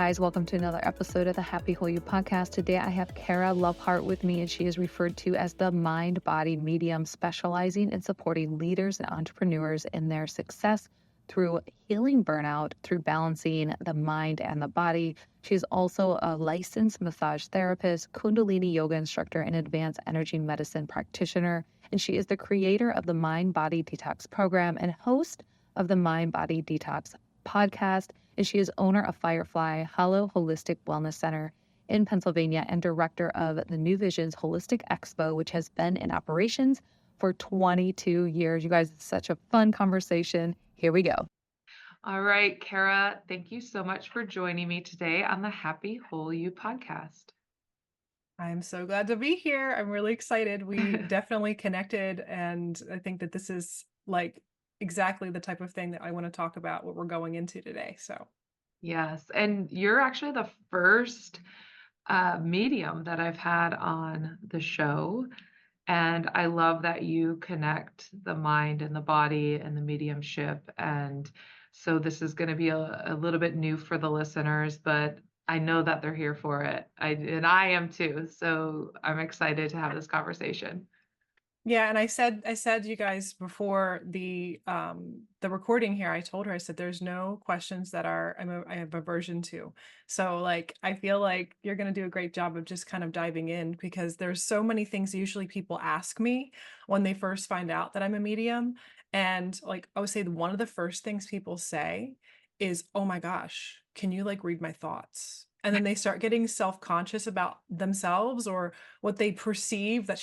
guys, welcome to another episode of the Happy Whole You podcast. Today I have Kara Lovehart with me, and she is referred to as the mind body medium, specializing in supporting leaders and entrepreneurs in their success through healing burnout, through balancing the mind and the body. She is also a licensed massage therapist, Kundalini yoga instructor, and advanced energy medicine practitioner. And she is the creator of the Mind Body Detox program and host of the Mind Body Detox podcast. And she is owner of Firefly Hollow Holistic Wellness Center in Pennsylvania and director of the New Visions Holistic Expo, which has been in operations for 22 years. You guys, it's such a fun conversation. Here we go. All right, Kara, thank you so much for joining me today on the Happy Whole You podcast. I'm so glad to be here. I'm really excited. We definitely connected, and I think that this is like exactly the type of thing that I want to talk about, what we're going into today. So, Yes, and you're actually the first medium that I've had on the show. And I love that you connect the mind and the body and the mediumship. And so this is going to be a little bit new for the listeners, but I know that they're here for it. And I am too. So I'm excited to have this conversation. yeah, and I said you guys before the recording here, I told her, I said there's no questions that I have aversion to. So like I feel like you're going to do a great job of just kind of diving in, because there's so many things usually people ask me when they first find out that I'm a medium. And like I would say one of the first things people say is, "Oh my gosh, can you like read my thoughts?" And then they start getting self-conscious about themselves or what they perceive that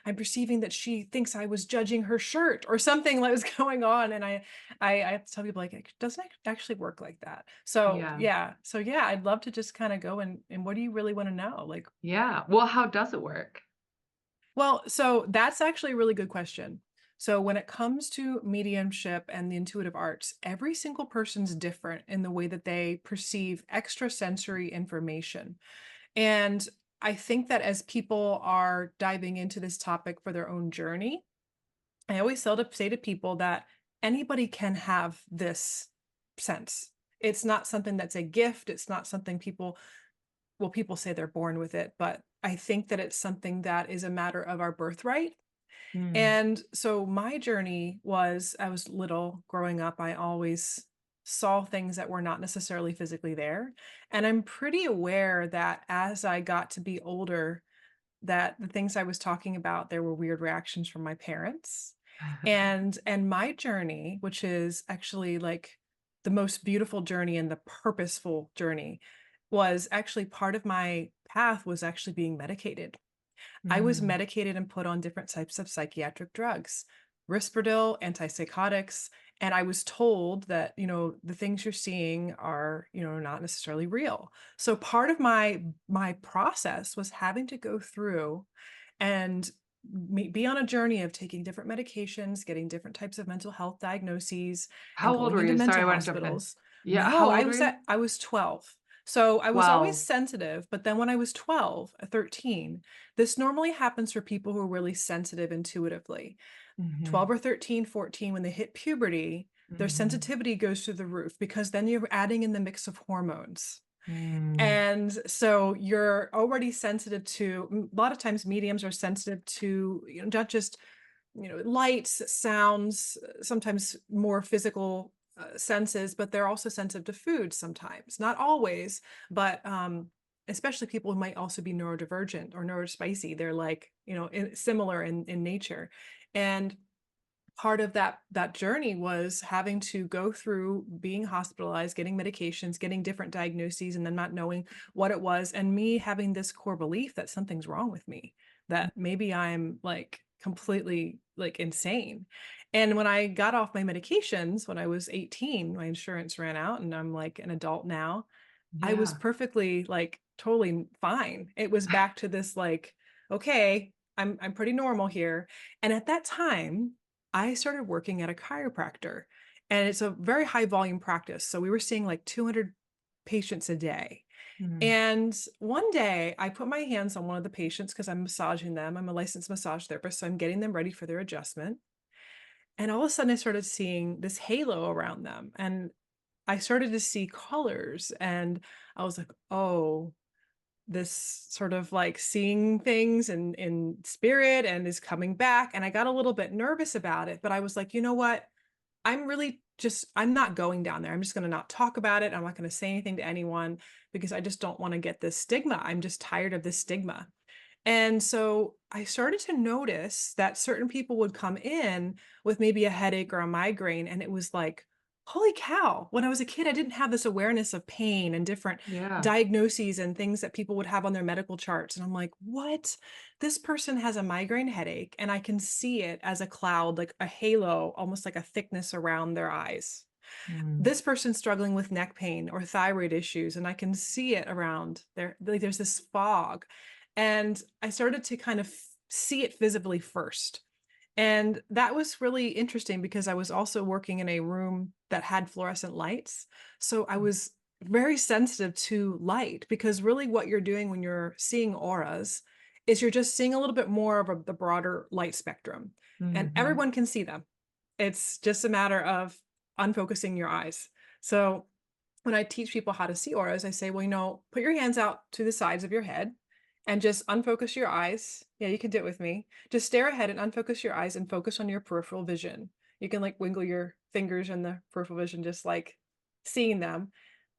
I'm perceiving that she thinks I was judging her shirt or something like was going on. And I have to tell people like, it doesn't actually work like that. So Yeah. yeah. So yeah, I'd love to just kind of go and what do you really want to know? Like, Yeah. Well, how does it work? well, so that's actually a really good question. So when it comes to mediumship and the intuitive arts, every single person's different in the way that they perceive extrasensory information. And I think that as people are diving into this topic for their own journey, I always say to people that anybody can have this sense. It's not something that's a gift. It's not something people say they're born with it, but I think that it's something that is a matter of our birthright. Mm. And so my journey was, I was little growing up, I always saw things that were not necessarily physically there. And I'm pretty aware that as I got to be older, that the things I was talking about, there were weird reactions from my parents. And my journey, which is actually like the most beautiful journey and the purposeful journey, was actually part of my path was actually being medicated. I was Mm. medicated and put on different types of psychiatric drugs, Risperdal, antipsychotics, and I was told that, the things you're seeing are, not necessarily real. So part of my process was having to go through and be on a journey of taking different medications, getting different types of mental health diagnoses, and How old going were into you? Sorry, mental I want to jump in. hospitals. Yeah, No, how old were you? I was 12. So I was always 12. sensitive, but then when I was 12, 13, this normally happens for people who are really sensitive intuitively. 12 Mhm. or 13, 14, when they hit puberty, their Mhm. sensitivity goes through the roof because then you're adding in the mix of hormones. Mm. And so you're already sensitive to, a lot of times mediums are sensitive to, not just, lights, sounds, sometimes more physical senses, but they're also sensitive to food sometimes, not always, but especially people who might also be neurodivergent or neurospicy. They're like, similar in nature. And part of that journey was having to go through being hospitalized, getting medications, getting different diagnoses, and then not knowing what it was, and me having this core belief that something's wrong with me, that maybe I'm like completely like insane. And when I got off my medications when I was 18, my insurance ran out and I'm like an adult now. I was Yeah. perfectly like totally fine. It was back to this like, okay, I'm pretty normal here. And at that time, I started working at a chiropractor, and it's a very high volume practice. So we were seeing like 200 patients a day. Mm. And one day I put my hands on one of the patients because I'm massaging them. I'm a licensed massage therapist, so I'm getting them ready for their adjustment. And all of a sudden I started seeing this halo around them. And I started to see colors, and I was like, oh, this sort of like seeing things in spirit and is coming back. And I got a little bit nervous about it, but I was like, you know what? I'm not going down there. I'm just going to not talk about it. I'm not going to say anything to anyone because I just don't want to get this stigma. I'm just tired of this stigma. And so I started to notice that certain people would come in with maybe a headache or a migraine. And it was like, holy cow. When I was a kid, I didn't have this awareness of pain and different Yeah. diagnoses and things that people would have on their medical charts. And I'm like, what? This person has a migraine headache, and I can see it as a cloud, like a halo, almost like a thickness around their eyes. Mm. This person's struggling with neck pain or thyroid issues, and I can see it around there. Like there's this fog. And I started to kind of see it visibly first. And that was really interesting because I was also working in a room that had fluorescent lights. So I was very sensitive to light, because really what you're doing when you're seeing auras is you're just seeing a little bit more of the broader light spectrum, and Mhm. everyone can see them. It's just a matter of unfocusing your eyes. So when I teach people how to see auras, I say, well, put your hands out to the sides of your head and just unfocus your eyes. Yeah, you can do it with me. Just stare ahead and unfocus your eyes and focus on your peripheral vision. You can like wiggle your fingers in the peripheral vision, just like seeing them.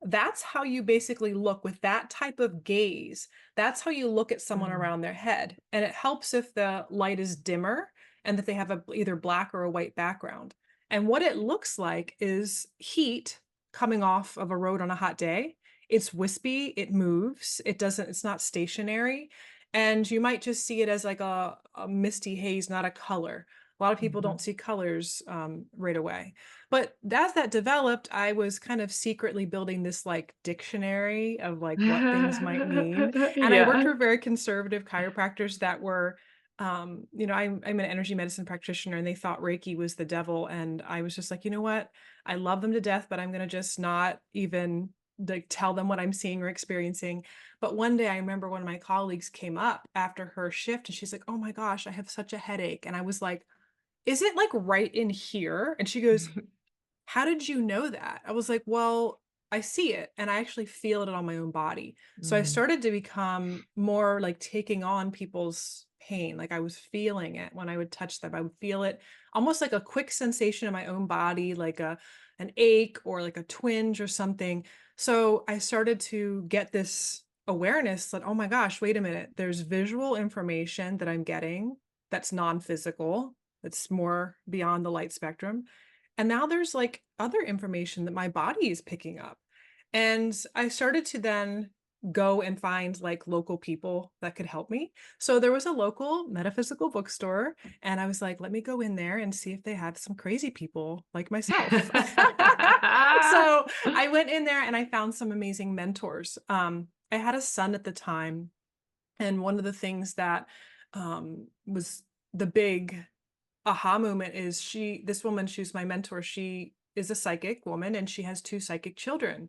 That's how you basically look with that type of gaze. That's how you look at someone Mm. around their head. And it helps if the light is dimmer and that they have either black or a white background. And what it looks like is heat coming off of a road on a hot day. It's wispy, it moves, it's not stationary. And you might just see it as like a misty haze, not a color. A lot of people don't Mhm. see colors right away. But as that developed, I was kind of secretly building this like dictionary of like what things might mean. And I worked Yeah. with very conservative chiropractors that were I'm an energy medicine practitioner, and they thought Reiki was the devil. And I was just like, you know what? I love them to death, but I'm going to just not even like tell them what I'm seeing or experiencing. But one day I remember one of my colleagues came up after her shift, and she's like, oh my gosh, I have such a headache. And I was like, is it like right in here? And she goes, how did you know that? I was like, well, I see it and I actually feel it on my own body. So I Mm. started to become more like taking on people's pain. Like I was feeling it when I would touch them. I would feel it almost like a quick sensation in my own body, like an ache or like a twinge or something. So I started to get this awareness that, oh my gosh, wait a minute. There's visual information that I'm getting that's non-physical, that's more beyond the light spectrum. And now there's like other information that my body is picking up. And I started to then go and find like local people that could help me. So there was a local metaphysical bookstore, and I was like, let me go in there and see if they have some crazy people like myself. So I went in there and I found some amazing mentors. I had a son at the time, and one of the things that was the big aha moment is this woman, she's my mentor. She is a psychic woman and she has two psychic children.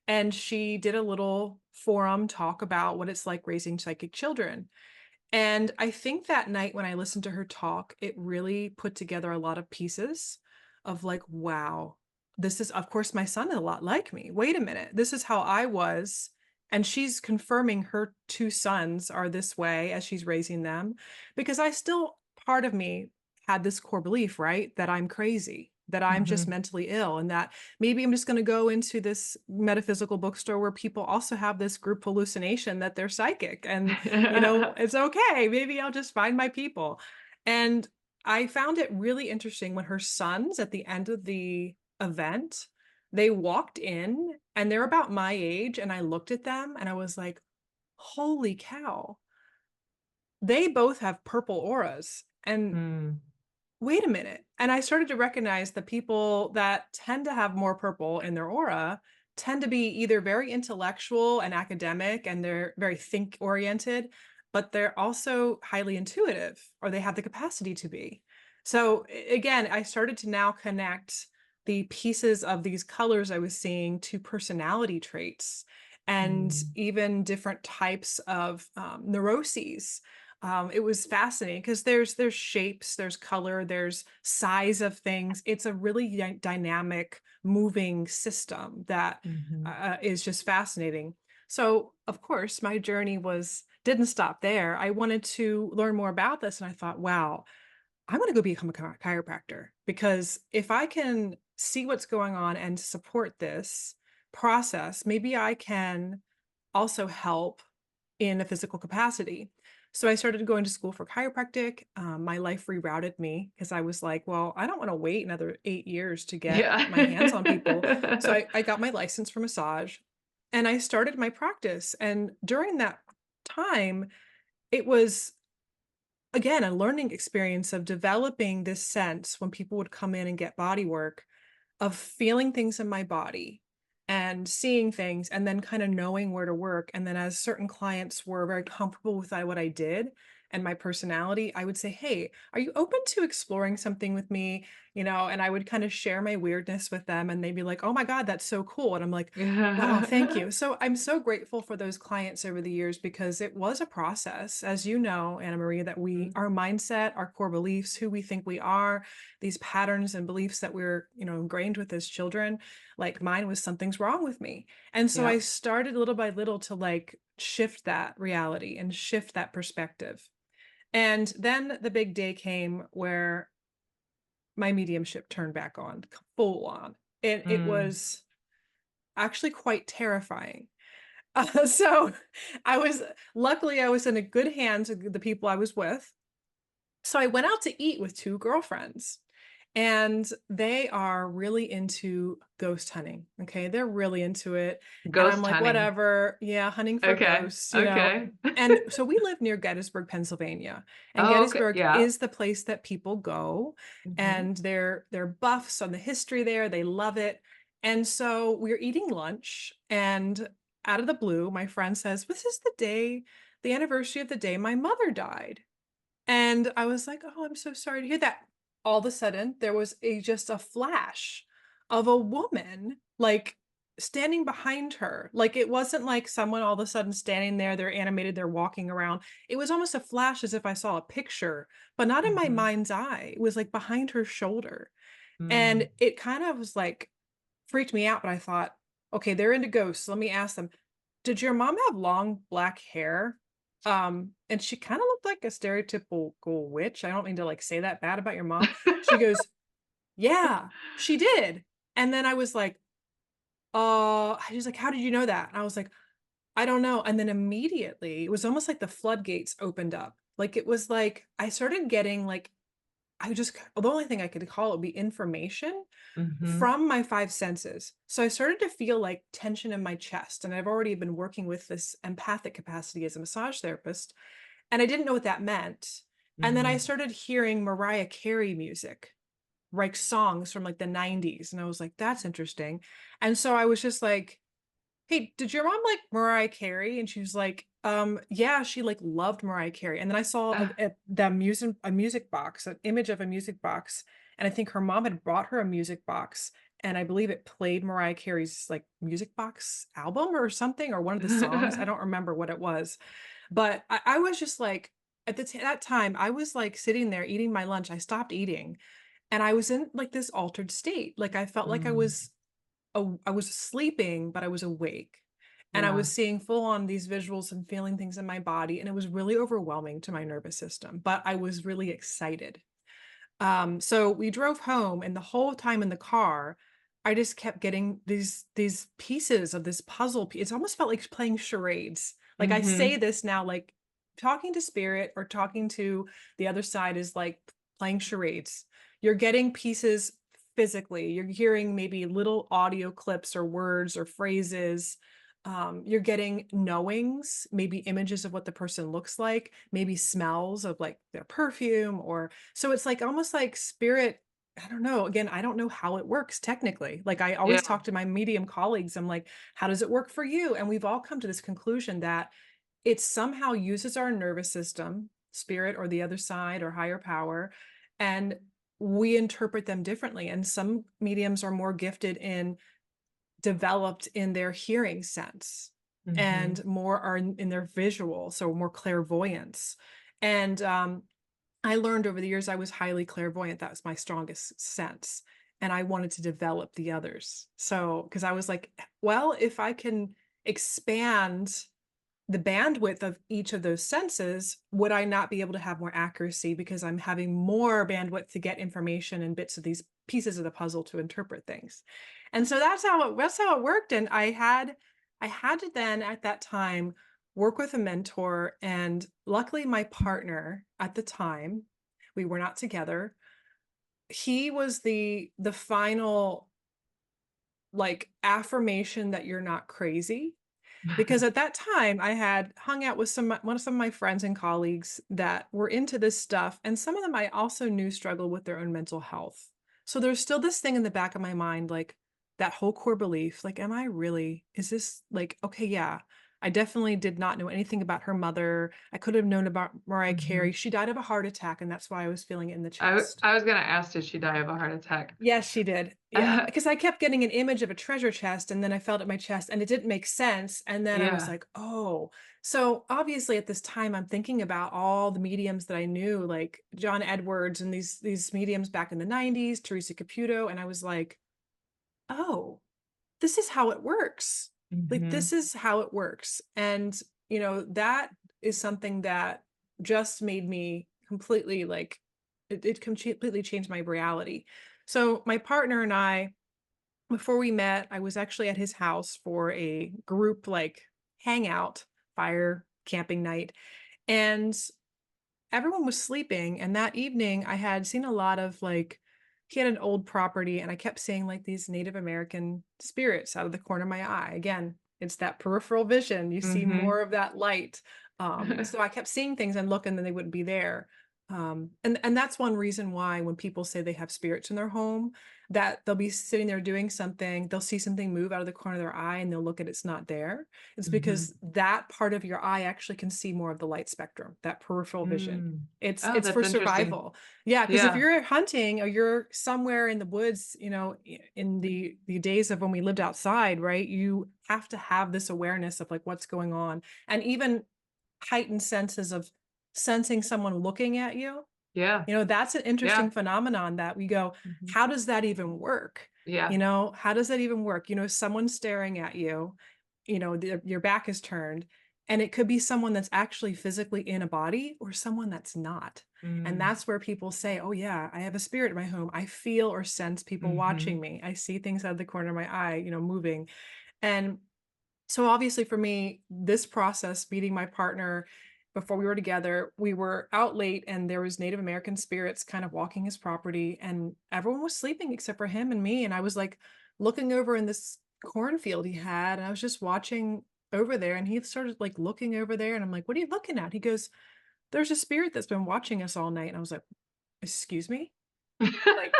And she did a little forum talk about what it's like raising psychic children. And I think that night when I listened to her talk, it really put together a lot of pieces of like, wow, this is, of course, my son is a lot like me. Wait a minute, this is how I was. And she's confirming her two sons are this way as she's raising them, because I still, part of me had this core belief, right? That I'm crazy, that I'm just Mhm. mentally ill, and that maybe I'm just going to go into this metaphysical bookstore where people also have this group hallucination that they're psychic. And it's okay. Maybe I'll just find my people. And I found it really interesting when her sons at the end of the event, they walked in and they're about my age. And I looked at them and I was like, holy cow, they both have purple auras. And Mm. wait a minute. And I started to recognize the people that tend to have more purple in their aura tend to be either very intellectual and academic, and they're very think oriented, but they're also highly intuitive, or they have the capacity to be. So again, I started to now connect the pieces of these colors I was seeing to personality traits and Mm. even different types of neuroses. It was fascinating because there's shapes, there's color, there's size of things. It's a really dynamic, moving system that Mhm. is just fascinating. So, of course, my journey didn't stop there. I wanted to learn more about this, and I thought, wow, I want to go become a chiropractor because if I can see what's going on and support this process, maybe I can also help in a physical capacity. So I started going to school for chiropractic. My life rerouted me because I was like, well, I don't want to wait another 8 years to get my hands on people. So Yeah. I got my license for massage and I started my practice. And during that time, it was again a learning experience of developing this sense when people would come in and get body work of feeling things in my body and seeing things and then kind of knowing where to work. And then as certain clients were very comfortable with what I did and my personality, I would say, "Hey, are you open to exploring something with me?" And I would kind of share my weirdness with them and they'd be like, "Oh my God, that's so cool." And I'm like, "Wow, thank you." So I'm so grateful for those clients over the years because it was a process, as you know, Anna Maria, that Mhm. our mindset, our core beliefs, who we think we are, these patterns and beliefs that we're, ingrained with as children, like mine was something's wrong with me. And so I Yep. started little by little to like shift that reality and shift that perspective. And then the big day came where my mediumship turned back on, full on. And it Mm. was actually quite terrifying. So luckily, I was in a good hands with the people I was with. So I went out to eat with two girlfriends. And they are really into ghost hunting. Okay. They're really into it. And I'm Ghost like, hunting. whatever. Yeah. Hunting for Okay. ghosts. Okay. And so we live near Gettysburg, Pennsylvania. And Oh, okay. Gettysburg Yeah. is the place that people go. Mhm. And they're buffs on the history there. They love it. And so we're eating lunch. And out of the blue, my friend says, "This is the anniversary of the day my mother died." And I was like, "Oh, I'm so sorry to hear that." All of a sudden, there was just a flash of a woman, like, standing behind her. Like, it wasn't like someone all of a sudden standing there, they're animated, they're walking around. It was almost a flash as if I saw a picture, but not in my Mhm. mind's eye. It was, like, behind her shoulder. Mm. And it kind of was, like, freaked me out, but I thought, "Okay, they're into ghosts. Let me ask them, did your mom have long black hair?" And she kinda looked like a stereotypical witch. I don't mean to, like, say that bad about your mom. She goes, "Yeah, she did." And then I was like, she's like, "How did you know that?" And I was like, "I don't know." And then immediately, it was almost like the floodgates opened up. Like, it was like I started getting, like, the only thing I could call it would be information Mhm. from my 5 senses. So I started to feel, like, tension in my chest, and I've already been working with this empathic capacity as a massage therapist, and I didn't know what that meant. And then I Mm. started hearing Mariah Carey music, like, songs from, like, the '90s, and I was like, "That's interesting." And so I was just like, "Hey, did your mom like Mariah Carey?" And she was like, yeah, she, like, loved Mariah Carey." And then I saw Ah. a music box, an image of a music box, and I think her mom had brought her a music box, and I believe it played Mariah Carey's, like, music box album or something, or one of the songs. I don't remember what it was, but I was just like at that time, I was, like, sitting there eating my lunch. I stopped eating, and I was in, like, this altered state. Like, I felt like Mm. I was sleeping, but I was awake. And I Yeah. was seeing full on these visuals and feeling things in my body, and it was really overwhelming to my nervous system, but I was really excited. So we drove home, and the whole time in the car, I just kept getting these pieces of this puzzle. It almost felt like playing charades. Like I say Mhm. this now, like talking to spirit or talking to the other side is like playing charades. You're getting pieces physically. You're hearing maybe little audio clips or words or phrases. You're getting knowings, maybe images of what the person looks like, maybe smells of like their perfume or so it's like almost like spirit. I don't know. Again, I don't know how it works technically. Like I always Yeah. talk to my medium colleagues. I'm like, how does it work for you? And we've all come to this conclusion that it somehow uses our nervous system, spirit or the other side or higher power, and we interpret them differently. And some mediums are more gifted in developed in their hearing sense Mhm. and more are in their visual, so more clairvoyance. And I learned over the years I was highly clairvoyant. That was my strongest sense. And I wanted to develop the others. So, because I was like, well, if I can expand the bandwidth of each of those senses, would I not be able to have more accuracy because I'm having more bandwidth to get information and bits of these pieces of the puzzle to interpret things? And so that's how it worked. And I had to then at that time work with a mentor, and luckily my partner at the time, we were not together. He was the final like affirmation that you're not crazy, because at that time I had hung out with some of my friends and colleagues that were into this stuff, and some of them I also knew struggled with their own mental health. So there's still this thing in the back of my mind, like that whole core belief, like, am I really, is this like, okay, yeah, I definitely did not know anything about her mother. I could have known about Mariah Mhm. Carey. She died of a heart attack, and that's why I was feeling it in the I chest. I was gonna ask, did she die of a heart attack? Yes, she did. Yeah, because I kept getting an image of a treasure chest, and then I felt at my chest, and it didn't make sense, and then I was Yeah. like, "Oh." So, obviously, at this time, I'm thinking about all the mediums that I knew, like John Edwards and these mediums back in the '90s, Teresa Caputo, and I was like, "Oh, this is how it works. Like, Mhm. this is how it works." And, that is something that just made me completely like it completely changed my reality. So my partner and I, before we met, I was actually at his house for a group like hangout, fire camping night. And everyone was sleeping, and that evening I had seen a lot of like he had an old property, and I kept seeing like these Native American spirits out of the corner of my eye. Again, it's that peripheral vision. You see Mhm. more of that light. So I kept seeing things and look, and then they wouldn't be there. And that's one reason why when people say they have spirits in their home, that they'll be sitting there doing something, they'll see something move out of the corner of their eye, and they'll look at it's not there. It's Mhm. because that part of your eye actually can see more of the light spectrum, that peripheral vision. Mm. It's Oh, it's that's for interesting. survival. Yeah, because if Yeah. you're hunting or you're somewhere in the woods, in the days of when we lived outside, right? You have to have this awareness of like what's going on, and even heightened senses of sensing someone looking at you. Yeah. That's an Yeah. interesting phenomenon that we go, Mhm. how does that even work? Yeah. How does that even work? Someone's staring at you, your back is turned, and it could be someone that's actually physically in a body or someone that's not. And Mm. that's where people say, oh, yeah, I have a spirit in my home. I feel or sense people watching Mhm. me. I see things out of the corner of my eye, moving. And so obviously for me, this process, meeting my partner before we were together, we were out late and there was Native American spirits kind of walking his property, and everyone was sleeping except for him and me. And I was like looking over in this cornfield he had, and I was just watching over there, and he started like looking over there, and I'm like, what are you looking at? He goes, there's a spirit that's been watching us all night. And I was like, excuse me? Like,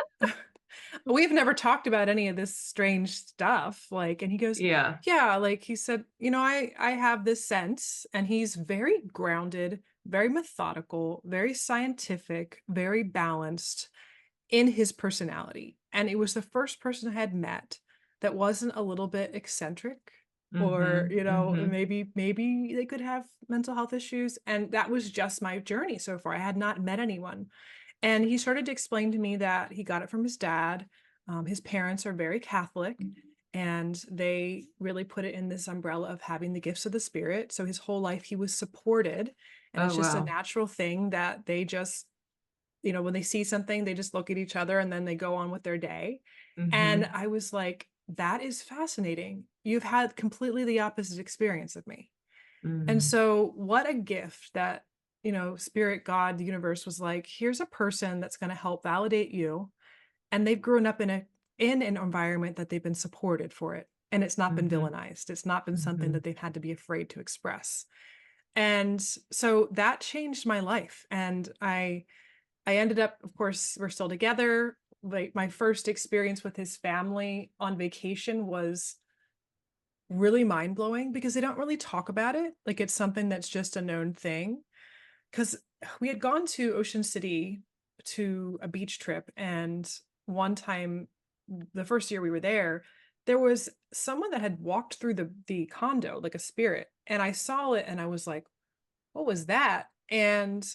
we've never talked about any of this strange stuff. Like, and he goes, Yeah. yeah, like he said, I have this sense, and he's very grounded, very methodical, very scientific, very balanced in his personality. And it was the first person I had met that wasn't a little bit eccentric, or, Mhm. Mhm. maybe they could have mental health issues. And that was just my journey so far. I had not met anyone. And he started to explain to me that he got it from his dad. His parents are very Catholic, and they really put it in this umbrella of having the gifts of the spirit. So his whole life he was supported. And Oh, it's just a wow. natural thing that they just, when they see something, they just look at each other and then they go on with their day. And Mhm. I was like, that is fascinating. You've had completely the opposite experience of me. And Mm. so, what a gift that, spirit, God, the universe was like, here's a person that's going to help validate you. And they've grown up in an environment that they've been supported for it. And it's not been Mhm. villainized. It's not been something that Mhm. they've had to be afraid to express. And so that changed my life. And I ended up, of course, we're still together. Like my first experience with his family on vacation was really mind blowing because they don't really talk about it. Like it's something that's just a known thing. Because we had gone to Ocean City to a beach trip, and one time, the first year we were there was someone that had walked through the condo like a spirit, and I saw it, and I was like, "What was that?" And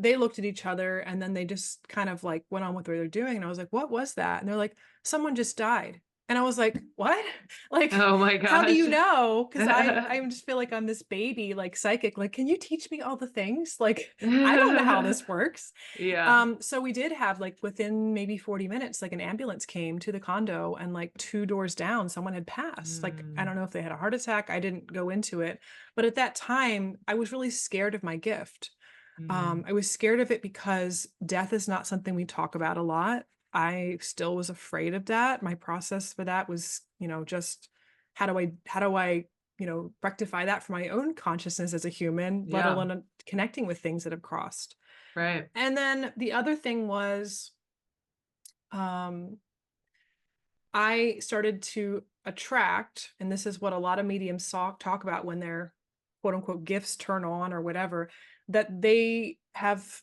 they looked at each other and then they just kind of like went on with what they're doing. And I was like, what was that? And they're like, someone just died. And I was like, what? Like, Oh my how do gosh. you know? Because I just feel like I'm this baby, like psychic. Like, can you teach me all the things? Like, I don't know how this works. Yeah. So we did have like within maybe 40 minutes, like an ambulance came to the condo and like 2 doors down, someone had passed. Like, I don't know if they had a heart attack. I didn't go into it. But at that time, I was really scared of my gift. Mm. I was scared of it because death is not something we talk about a lot. I still was afraid of that. My process for that was, just how do I, rectify that for my own consciousness as a human, let Yeah. alone connecting with things that have crossed. Right. And then the other thing was, um, I started to attract, and this is what a lot of mediums talk about when their quote unquote gifts turn on or whatever, that they have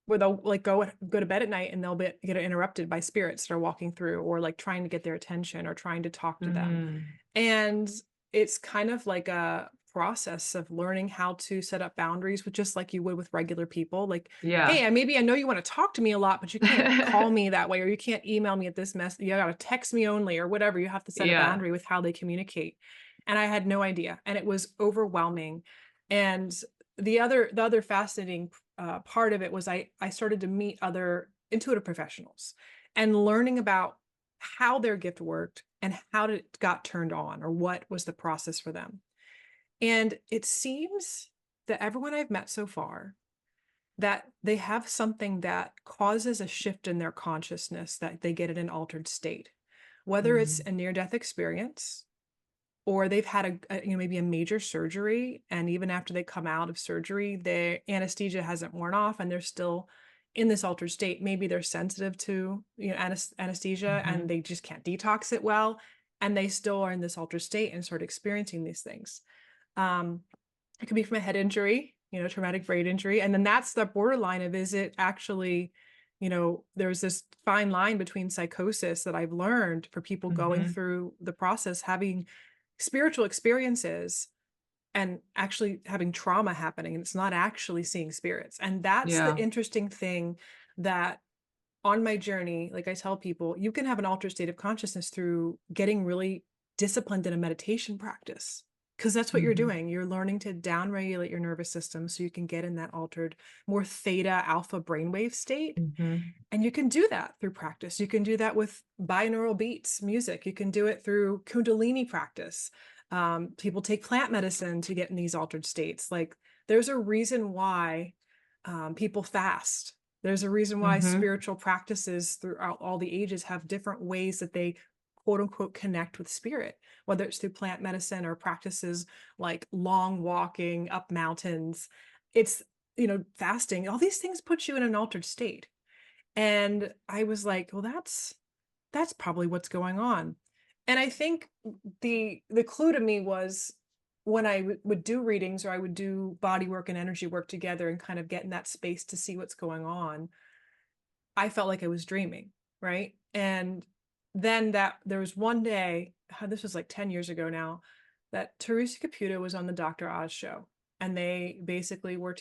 where they'll like go to bed at night and they'll get interrupted by spirits that are walking through or like trying to get their attention or trying to talk to them. Mm. And it's kind of like a process of learning how to set up boundaries with just like you would with regular people. Like, Yeah. hey, maybe I know you want to talk to me a lot, but you can't call me that way, or you can't email me at this mess. You got to text me only or whatever. You have to set a Yeah. boundary with how they communicate. And I had no idea. And it was overwhelming. And the other fascinating part of it was I started to meet other intuitive professionals and learning about how their gift worked and how it got turned on or what was the process for them. And it seems that everyone I've met so far, that they have something that causes a shift in their consciousness, that they get in an altered state, whether it's Mm. a near-death experience or they've had maybe a major surgery, and even after they come out of surgery, their anesthesia hasn't worn off and they're still in this altered state. Maybe they're sensitive to anesthesia and Mhm. they just can't detox it well, and they still are in this altered state and start experiencing these things. um it could be from a head injury, traumatic brain injury, and then that's the borderline of, is it actually, there's this fine line between psychosis that I've learned for people going Mhm. through the process, having spiritual experiences and actually having trauma happening, and it's not actually seeing spirits. And that's the Yeah. interesting thing, that on my journey, like I tell people, you can have an altered state of consciousness through getting really disciplined in a meditation practice, because that's what you're Mhm. doing. You're learning to downregulate your nervous system so you can get in that altered, more theta alpha brainwave state. Mhm. And you can do that through practice. You can do that with binaural beats, music. You can do it through Kundalini practice. People take plant medicine to get in these altered states. Like, there's a reason why people fast. There's a reason why Mhm. spiritual practices throughout all the ages have different ways that they quote unquote connect with spirit, whether it's through plant medicine or practices like long walking up mountains. It's, fasting. All these things put you in an altered state. And I was like, well, that's probably what's going on. And I think the clue to me was when I would do readings, or I would do body work and energy work together and kind of get in that space to see what's going on, I felt like I was dreaming, right? And then that there was one day, this was like 10 years ago now, that Teresa Caputo was on the Dr. Oz show. And they basically were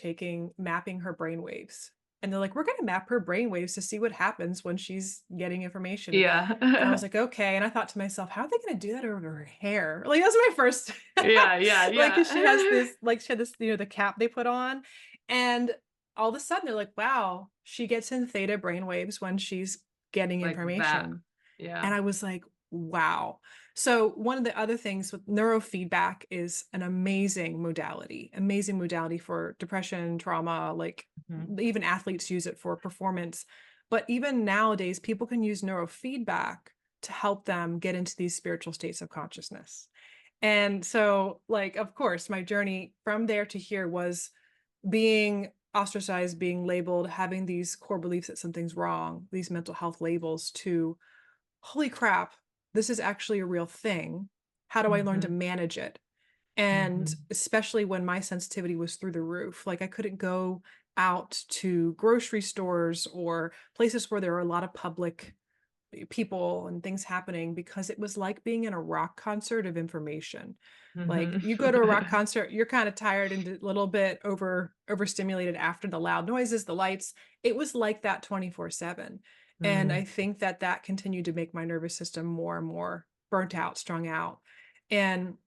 mapping her brain waves. And they're like, we're going to map her brain waves to see what happens when she's getting information. And I was Yeah. like, okay. And I thought to myself, how are they going to do that over her hair? Like, that's my first, Yeah, yeah, like, 'cause she has yeah. this, like, she had this, the cap they put on. And all of a sudden they're like, wow, she gets in theta brainwaves when she's getting Like that. information. Yeah. And I was like, wow. So one of the other things with neurofeedback is an amazing modality for depression, trauma, like Mhm. even athletes use it for performance. But even nowadays, people can use neurofeedback to help them get into these spiritual states of consciousness. And so, like, of course, my journey from there to here was being ostracized, being labeled, having these core beliefs that something's wrong, these mental health labels, to holy crap, this is actually a real thing. How do I learn to Mhm. manage it? And Mhm. especially when my sensitivity was through the roof, like I couldn't go out to grocery stores or places where there are a lot of public people and things happening, because it was like being in a rock concert of information. Like, you go to a rock Mhm. concert, you're kind of tired and a little bit overstimulated after the loud noises, the lights. It was like that 24/7. And I Mm, think that that continued to make my nervous system more and more burnt out, strung out. And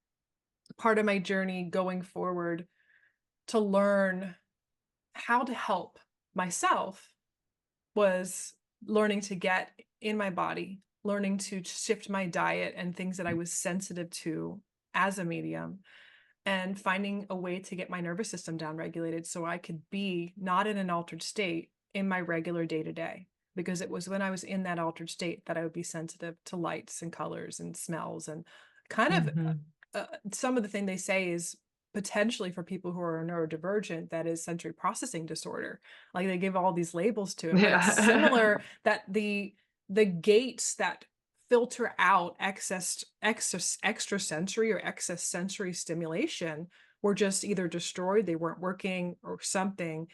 part of my journey going forward to learn how to help myself was learning to get in my body, learning to shift my diet and things that I was sensitive to as a medium, and finding a way to get my nervous system down regulated so I could be not in an altered state in my regular day to day. Because it was when I was in that altered state that I would be sensitive to lights and colors and smells and kind of mhm. some of the thing they say is potentially for people who are neurodivergent, that is sensory processing disorder. Like, they give all these labels to it, but it's Yeah. similar that the gates that filter out extra sensory or excess sensory stimulation were just either destroyed, they weren't working, or something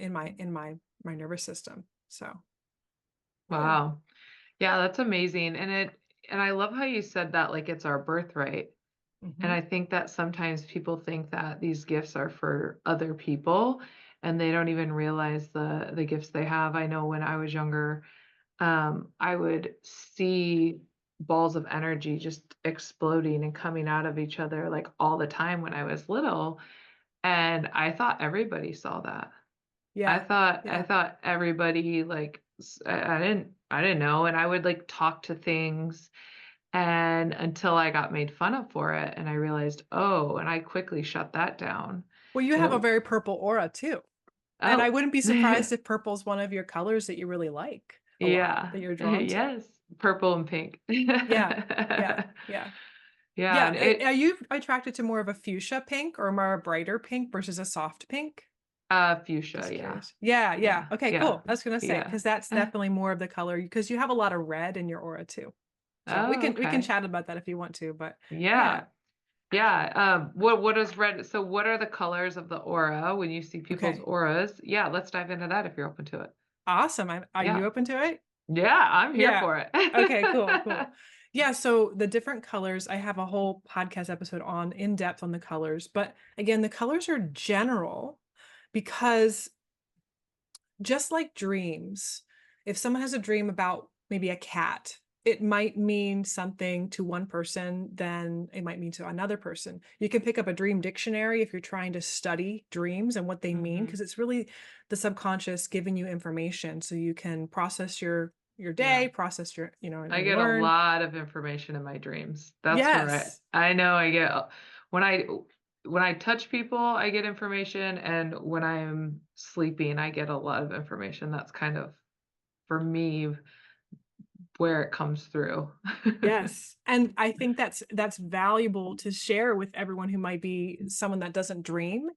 in my nervous system. So yeah. Wow. Yeah, that's amazing. And I love how you said that like it's our birthright. And Hmm. I think that sometimes people think that these gifts are for other people and they don't even realize the gifts they have. I know when I was younger, I would see balls of energy just exploding and coming out of each other like all the time when I was little, and I thought everybody saw that. Yeah. I Yeah. thought everybody like I didn't know, and I would like talk to things and until I got made fun of for it and I realized, "Oh," and I quickly shut that down. Well, you And have a it very purple aura too. And I oh. wouldn't be surprised if purple's one of your colors that you really like a lot, Yeah. that you're drawn to. Yes. Purple and pink. Yeah. Yeah. Yeah. Yeah, Yeah. and Are it you attracted to more of a fuchsia pink or more a brighter pink versus a soft pink? fuchsia, Just yeah. curious. Yeah. Yeah. Yeah. Okay, Yeah. cool. I was gonna say, Yeah. because that's definitely more of the color, because you have a lot of red in your aura too. So we Oh, can okay. chat about that if you want to, but Yeah. yeah. Yeah, what is red so what are the colors of the aura when you see people's Okay. auras? Yeah, let's dive into that if you're open to it. Awesome. Are you Yeah. open to it? Yeah, I'm here Yeah. for it. Okay, cool, cool. Yeah, so the different colors, I have a whole podcast episode on in depth on the colors, but again, the colors are general because just like dreams, if someone has a dream about maybe a cat, it might mean something to one person, then it might mean to another person. You can pick up a dream dictionary if you're trying to study dreams and what they mean, Mhm. because it's really the subconscious giving you information so you can process your Yeah. day, process your, I and get a learn. lot of information in my dreams. That's where Yes. I know I get when I when I touch people, I get information, and when I'm sleeping, I get a lot of information. That's kind of for me where it comes through. Yes. And I think that's valuable to share with everyone who might be someone that doesn't dream.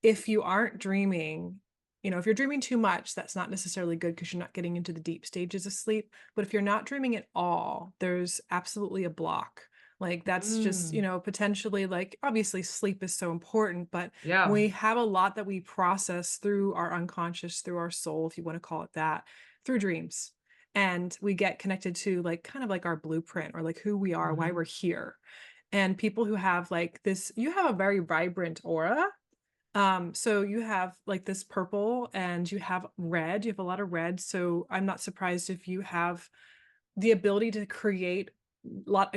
If you aren't dreaming, if you're dreaming too much, that's not necessarily good because you're not getting into the deep stages of sleep. But if you're not dreaming at all, there's absolutely a block. Like, that's just, Mm, potentially, like, obviously sleep is so important, but yeah. we have a lot that we process through our unconscious, through our soul, if you want to call it that, through dreams. And we get connected to, like, kind of like our blueprint, or like who we are, why Mhm. we're here. And people who have like this, you have a very vibrant aura. So you have like this purple and you have red, you have a lot of red. So I'm not surprised if you have the ability to create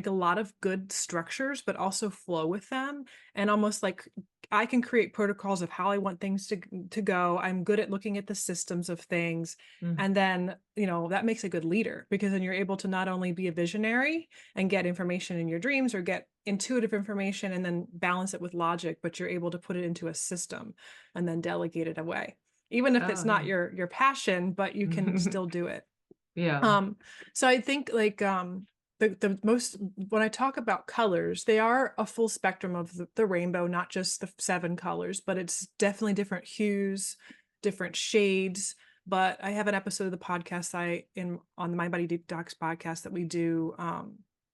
a lot of good structures, but also flow with them. And almost like, I can create protocols of how I want things to go. I'm good at looking at the systems of things. Mm. And then, that makes a good leader, because then you're able to not only be a visionary and get information in your dreams, or get intuitive information and then balance it with logic, but you're able to put it into a system and then delegate it away. Even if it's Oh, not yeah. your passion, but you can still do it. Yeah. Um, so I think, like, the most, when I talk about colors, they are a full spectrum of the rainbow, not just the seven colors, but it's definitely different hues, different shades. But I have an episode of the podcast on the My Body Detox podcast that we do,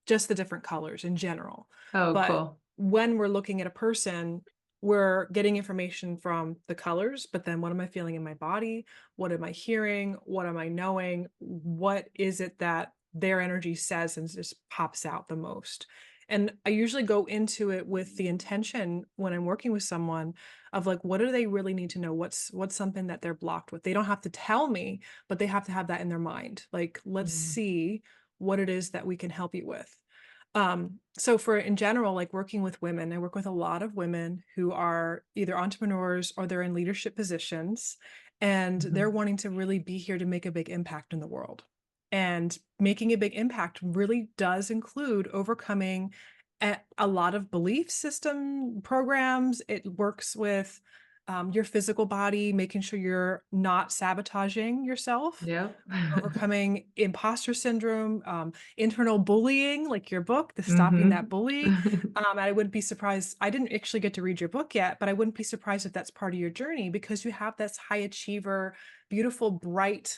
just the different colors in general. Oh, But cool. when we're looking at a person, we're getting information from the colors, but then what am I feeling in my body? What am I hearing? What am I knowing? What is it that their energy says and just pops out the most. And I usually go into it with the intention when I'm working with someone of like, what do they really need to know? What's something that they're blocked with? They don't have to tell me, but they have to have that in their mind. Like, let's Mm. see what it is that we can help you with. So for in general, like working with women, I work with a lot of women who are either entrepreneurs or they're in leadership positions, and they're Mhm. wanting to really be here to make a big impact in the world. And making a big impact really does include overcoming a lot of belief system programs. It works with your physical body, making sure you're not sabotaging yourself, Yep. overcoming imposter syndrome, internal bullying, like your book, the Stopping That Mhm. Bully. I wouldn't be surprised. I didn't actually get to read your book yet, but I wouldn't be surprised if that's part of your journey because you have this high achiever, beautiful, bright,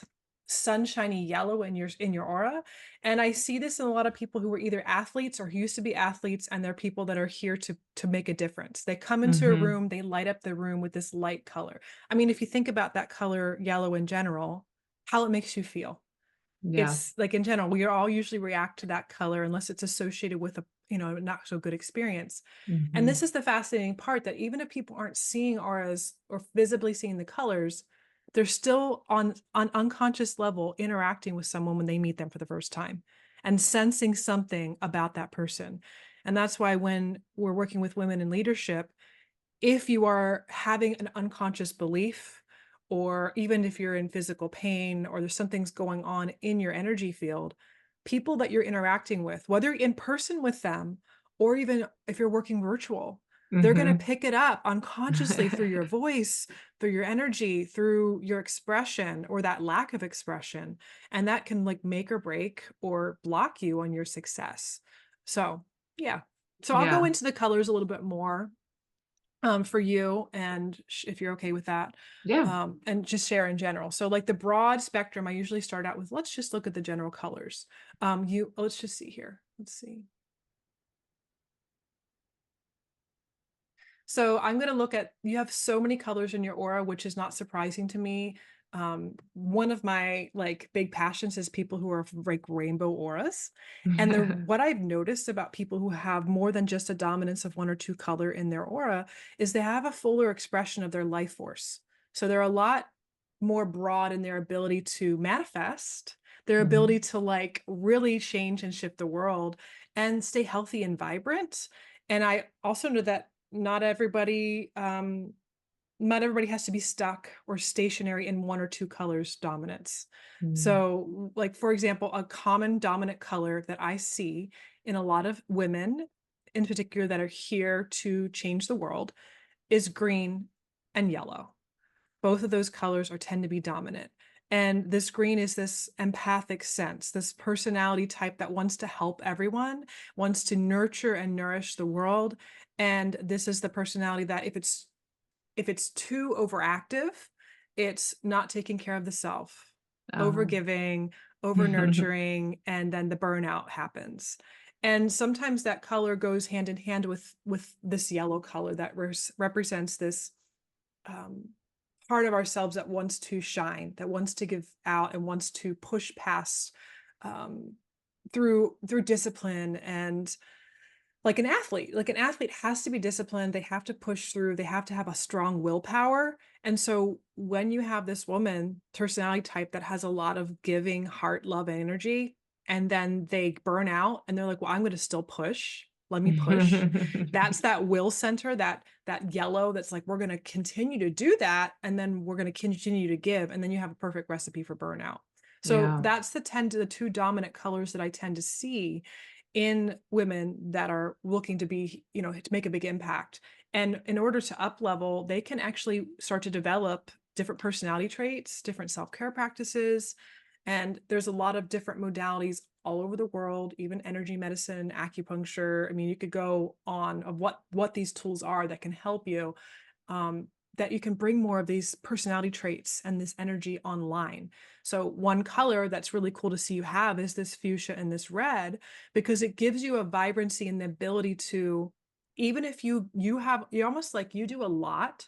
sunshiny yellow in your aura. And I see this in a lot of people who are either athletes or who used to be athletes, and they're people that are here to make a difference. They come into a Mhm. room, they light up the room with this light color. I mean, if you think about that color, yellow in general, how it makes you feel. Yeah. It's like in general, we all usually react to that color unless it's associated with a, not so good experience. And this Mhm. is the fascinating part, that even if people aren't seeing auras or visibly seeing the colors, they're still on unconscious level interacting with someone when they meet them for the first time and sensing something about that person. And that's why when we're working with women in leadership, if you are having an unconscious belief, or even if you're in physical pain or there's something's going on in your energy field, people that you're interacting with, whether in person with them or even if you're working virtual, they're going to Mhm. pick it up unconsciously through your voice, through your energy, through your expression or that lack of expression. And that can like make or break or block you on your success. So, yeah. So I'll go Yeah. into the colors a little bit more for you, and if you're okay with that, Yeah. and just share in general. So like the broad spectrum, I usually start out with, let's just look at the general colors. Let's just see here. Let's see. So I'm going to look at, you have so many colors in your aura, which is not surprising to me. One of my like big passions is people who are like rainbow auras. And what I've noticed about people who have more than just a dominance of one or two color in their aura is they have a fuller expression of their life force. So they're a lot more broad in their ability to manifest, their ability Mhm. to like really change and shift the world and stay healthy and vibrant. And I also know that not everybody has to be stuck or stationary in one or two colors dominance. Mm. So like for example, a common dominant color that I see in a lot of women in particular that are here to change the world is green and yellow. Both of those colors are tend to be dominant. And this green is this empathic sense, this personality type that wants to help everyone, wants to nurture and nourish the world. And this is the personality that if it's too overactive, it's not taking care of the self, over Oh. giving, over nurturing, and then the burnout happens. And sometimes that color goes hand in hand with this yellow color that represents this um, part of ourselves that wants to shine, that wants to give out and wants to push past um, through discipline. And like an athlete has to be disciplined, they have to push through, they have to have a strong willpower. And so when you have this woman personality type that has a lot of giving heart, love, energy, and then they burn out and they're like, well, I'm going to still push, let me push. That's that will center, that yellow that's like, we're going to continue to do that, and then we're going to continue to give, and then you have a perfect recipe for burnout. So Yeah. that's the two dominant colors that I tend to see in women that are looking to be, to make a big impact. And in order to up level, they can actually start to develop different personality traits, different self-care practices. And there's a lot of different modalities all over the world, even energy medicine, acupuncture. I mean, you could go on of what these tools are that can help you, um, that you can bring more of these personality traits and this energy online. So one color that's really cool to see you have is this fuchsia and this red, because it gives you a vibrancy and the ability to, even if you're almost like you do a lot,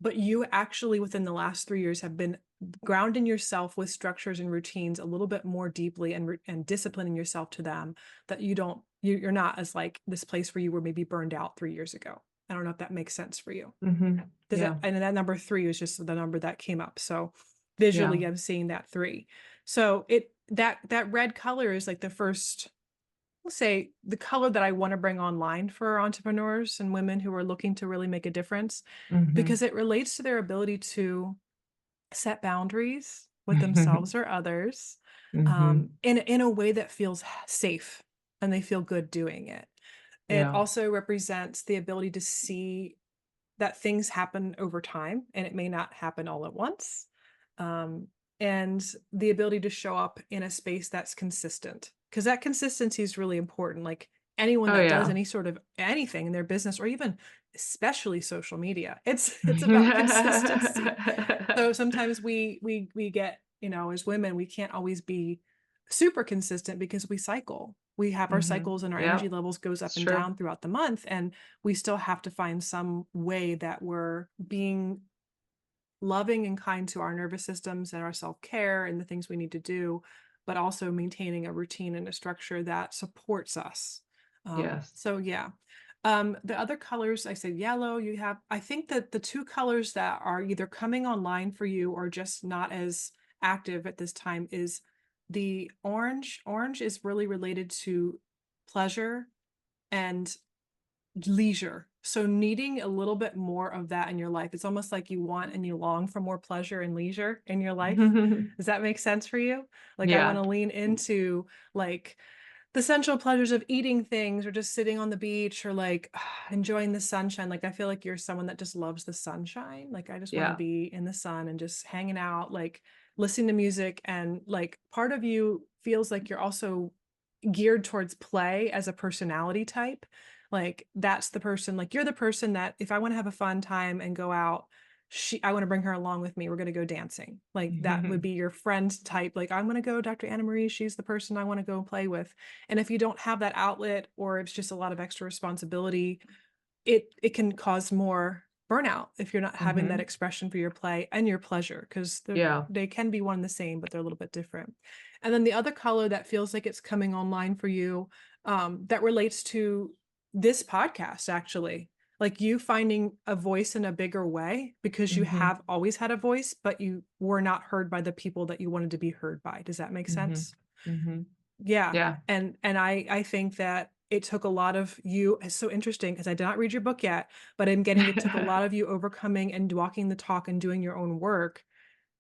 but you actually within the last 3 years have been grounding yourself with structures and routines a little bit more deeply and disciplining yourself to them, that you're not as like this place where you were maybe burned out 3 years ago. I don't know if that makes sense for you. Does Yeah. that, and that number 3 was just the number that came up. So Yeah. visually I'm seeing that 3. So that red color is like the first, let's say, the color that I want to bring online for entrepreneurs and women who are looking to really make a difference, because it relates to their ability to set boundaries with themselves or others, in a way that feels safe and they feel good doing it. It Yeah. also represents the ability to see that things happen over time and it may not happen all at once. And the ability to show up in a space that's consistent, because that consistency is really important. Like anyone Oh, that does yeah. any sort of anything in their business, or even especially social media, it's about consistency. So sometimes we get, as women, we can't always be super consistent because we cycle. We have our cycles and our energy Yep. levels goes up It's and true. down throughout the month. And we still have to find some way that we're being loving and kind to our nervous systems and our self-care and the things we need to do, but also maintaining a routine and a structure that supports us. Yes. So yeah. The other colors, I said yellow, I think that the 2 colors that are either coming online for you or just not as active at this time is the orange. Orange is really related to pleasure and leisure. So needing a little bit more of that in your life. It's almost like you want and you long for more pleasure and leisure in your life. Does that make sense for you? Like I want Yeah. to lean into like the sensual pleasures of eating things or just sitting on the beach or like enjoying the sunshine. Like I feel like you're someone that just loves the sunshine. Like I just want to Yeah. be in the sun and just hanging out, like listening to music. And like part of you feels like you're also geared towards play as a personality type. Like that's the person, like you're the person that if I want to have a fun time and go out, I want to bring her along with me. We're going to go dancing. Like that would be your friend type. Like I'm going to go Dr. Anna Marie. She's the person I want to go play with. And if you don't have that outlet or it's just a lot of extra responsibility, it can cause more burnout if you're not having that expression for your play and your pleasure, because Yeah. they can be one and the same, but they're a little bit different. And then the other color that feels like it's coming online for you, that relates to this podcast, actually, like you finding a voice in a bigger way because you have always had a voice, but you were not heard by the people that you wanted to be heard by. Does that make sense? Yeah. Yeah. And I think that it took a lot of you. It's so interesting because I did not read your book yet, but I'm getting it took a lot of you overcoming and walking the talk and doing your own work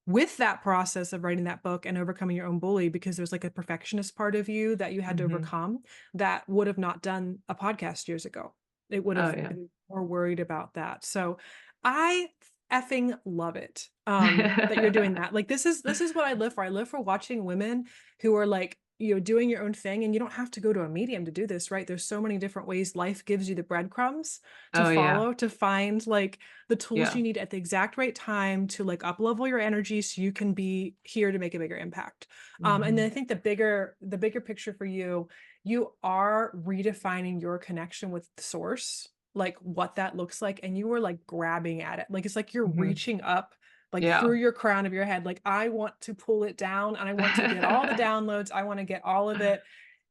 with that process of writing that book and overcoming your own bully, because there's like a perfectionist part of you that you had to overcome that would have not done a podcast years ago. It would Oh, have yeah. been more worried about that. So I effing love it that you're doing that. Like this is what I live for. I live for watching women who are like, doing your own thing, and you don't have to go to a medium to do this, right? There's so many different ways life gives you the breadcrumbs to Oh, yeah. follow, to find like the tools Yeah. you need at the exact right time to like up level your energy so you can be here to make a bigger impact. And then I think the bigger picture for you, you are redefining your connection with the source, like what that looks like, and you were like grabbing at it, like it's like you're reaching up like Yeah. through your crown of your head, like I want to pull it down and I want to get all the downloads, I want to get all of it.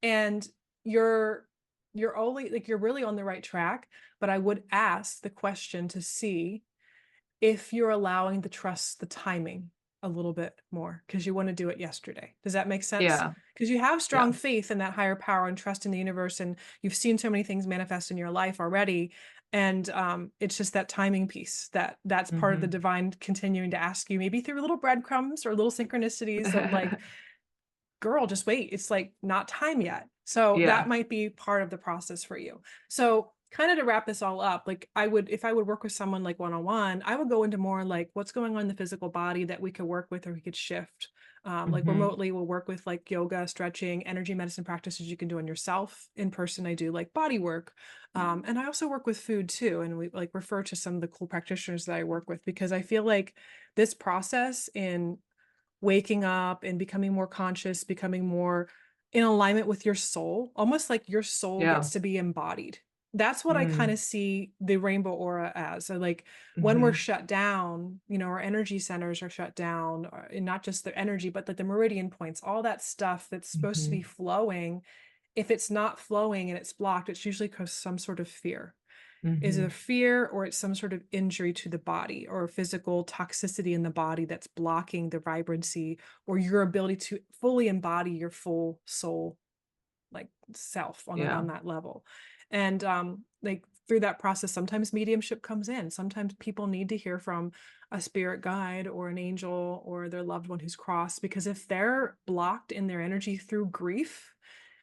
And you're only like, you're really on the right track, but I would ask the question to see if you're allowing the trust the timing a little bit more, because you want to do it yesterday. Does that make sense? Yeah. Because you have Yeah. strong faith in that higher power and trust in the universe, and you've seen so many things manifest in your life already. And it's just that timing piece that's part of the divine continuing to ask you, maybe through little breadcrumbs or little synchronicities of like, girl, just wait. It's like not time yet. So Yeah. that might be part of the process for you. So kind of to wrap this all up, like if I would work with someone like one-on-one, I would go into more like what's going on in the physical body that we could work with or we could shift. Like remotely, we'll work with like yoga, stretching, energy medicine practices you can do on yourself. In person, I do like body work. And I also work with food too. And we like refer to some of the cool practitioners that I work with, because I feel like this process in waking up and becoming more conscious, becoming more in alignment with your soul, almost like your soul Yeah. gets to be embodied. that's what I kind Mm. of see the rainbow aura as. So like when we're Mhm. shut down, our energy centers are shut down, and not just the energy, but like the meridian points, all that stuff that's supposed to be Mhm. flowing. If it's not flowing and it's blocked, it's usually because some sort of fear. Is it a Mhm. fear, or it's some sort of injury to the body or physical toxicity in the body that's blocking the vibrancy or your ability to fully embody your full soul, like self Yeah. on that level. And like through that process, sometimes mediumship comes in. Sometimes people need to hear from a spirit guide or an angel or their loved one who's crossed, because if they're blocked in their energy through grief,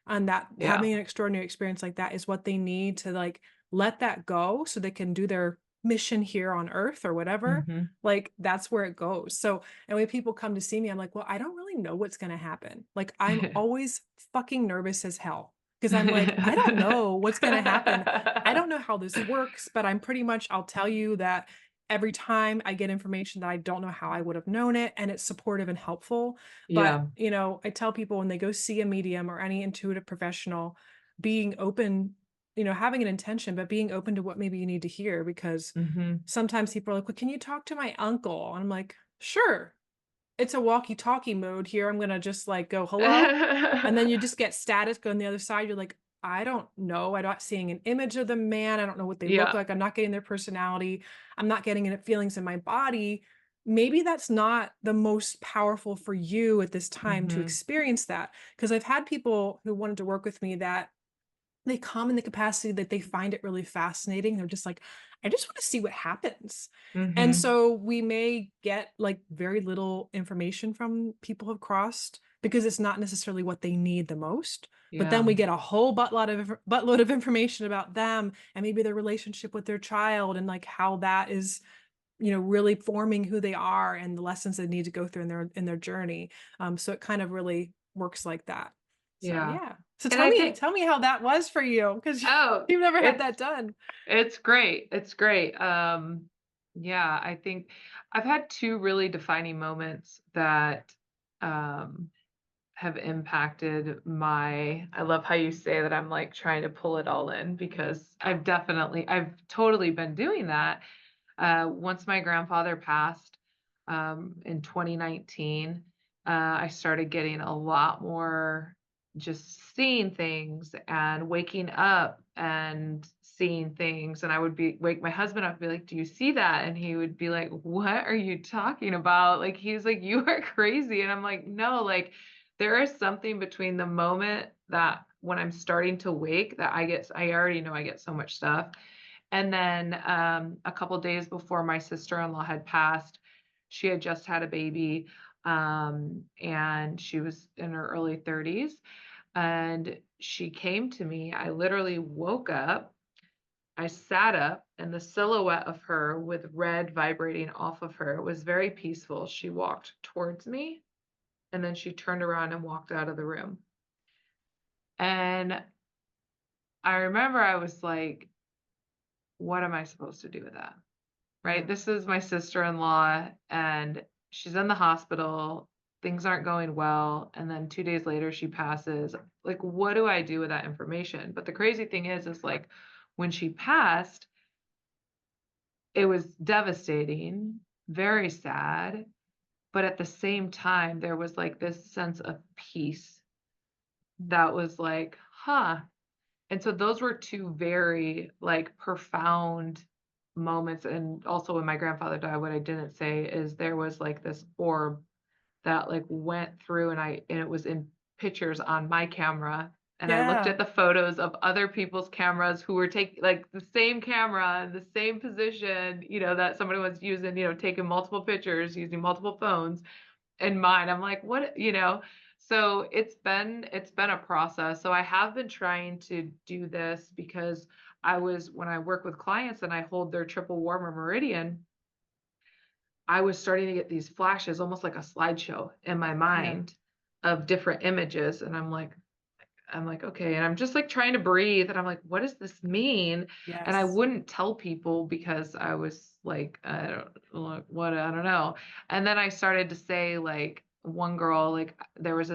and that Yeah. having an extraordinary experience like that is what they need to like let that go so they can do their mission here on earth or whatever. Mhm. Like that's where it goes. So, and when people come to see me, I'm like, well, I don't really know what's going to happen. Like I'm always fucking nervous as hell because I'm like, I don't know what's going to happen. I don't know how this works, but I'm pretty much, I'll tell you that every time I get information that I don't know how I would have known it, and it's supportive and helpful. But, Yeah. I tell people when they go see a medium or any intuitive professional, being open, having an intention, but being open to what maybe you need to hear, because Mhm. sometimes people are like, well, can you talk to my uncle? And I'm like, sure. It's a walkie-talkie mode here. I'm gonna just like go hello, and then you just get static on the other side. You're like, I don't know. I'm not seeing an image of the man. I don't know what they look Yeah. like. I'm not getting their personality. I'm not getting any feelings in my body. Maybe that's not the most powerful for you at this time to Mhm. experience that. Because I've had people who wanted to work with me that they come in the capacity that they find it really fascinating. They're just like, I just want to see what happens. And Mhm. so we may get like very little information from people who've crossed because it's not necessarily what they need the most. But then Yeah. we get a whole buttload of information about them and maybe their relationship with their child and like how that is, really forming who they are and the lessons they need to go through in their journey. So it kind of really works like that. So Yeah. yeah. So And I think, tell me how that was for you, because oh, you've never had it's that done. it's great. It's great. Yeah, I think I've had two really defining moments that um have impacted my, I love how you say that I'm like trying to pull it all in because I've totally been doing that. Once my grandfather passed in 2019, I started getting a lot more just seeing things and waking up and seeing things. And I would wake my husband up and be like, "Do you see that?" And he would be like, "What are you talking about?" Like, he's like, "You are crazy." And I'm like, "No, like, there is something between the moment that when I'm starting to wake that I already know I get so much stuff, and then, a couple days before my sister-in-law had passed, she had just had a baby, and she was in her early 30s, and she came to me. I literally woke up, I sat up, and the silhouette of her with red vibrating off of her was very peaceful. She walked towards me, and then she turned around and walked out of the room. And I remember I was like, "What am I supposed to do with that?" Right? Yeah. This is my sister-in-law, and she's in the hospital. Things aren't going well, and then 2 days later, she passes. Like, what do I do with that information? But the crazy thing is, like, when she passed, it was devastating, very sad, but at the same time, there was, like, this sense of peace that was like, "Huh." And so those were 2 very, like, profound moments, and also when my grandfather died, what I didn't say is there was, like, this orb that, like, went through, and it was in pictures on my camera, and I looked Yeah. at the photos of other people's cameras who were taking like, the same camera in the same position, that somebody was using, taking multiple pictures using multiple phones, in mine. I'm like, "What?" So it's been a process. So I have been trying to do this because when I work with clients and I hold their triple warmer meridian, I was starting to get these flashes, almost like a slideshow in my Yeah. mind of different images. And I'm like, okay. And I'm just like trying to breathe. And I'm like, what does this mean? And I Yes. wouldn't tell people because I was like, I don't like, what, I don't know. And then I started to say, like, one girl, like, there was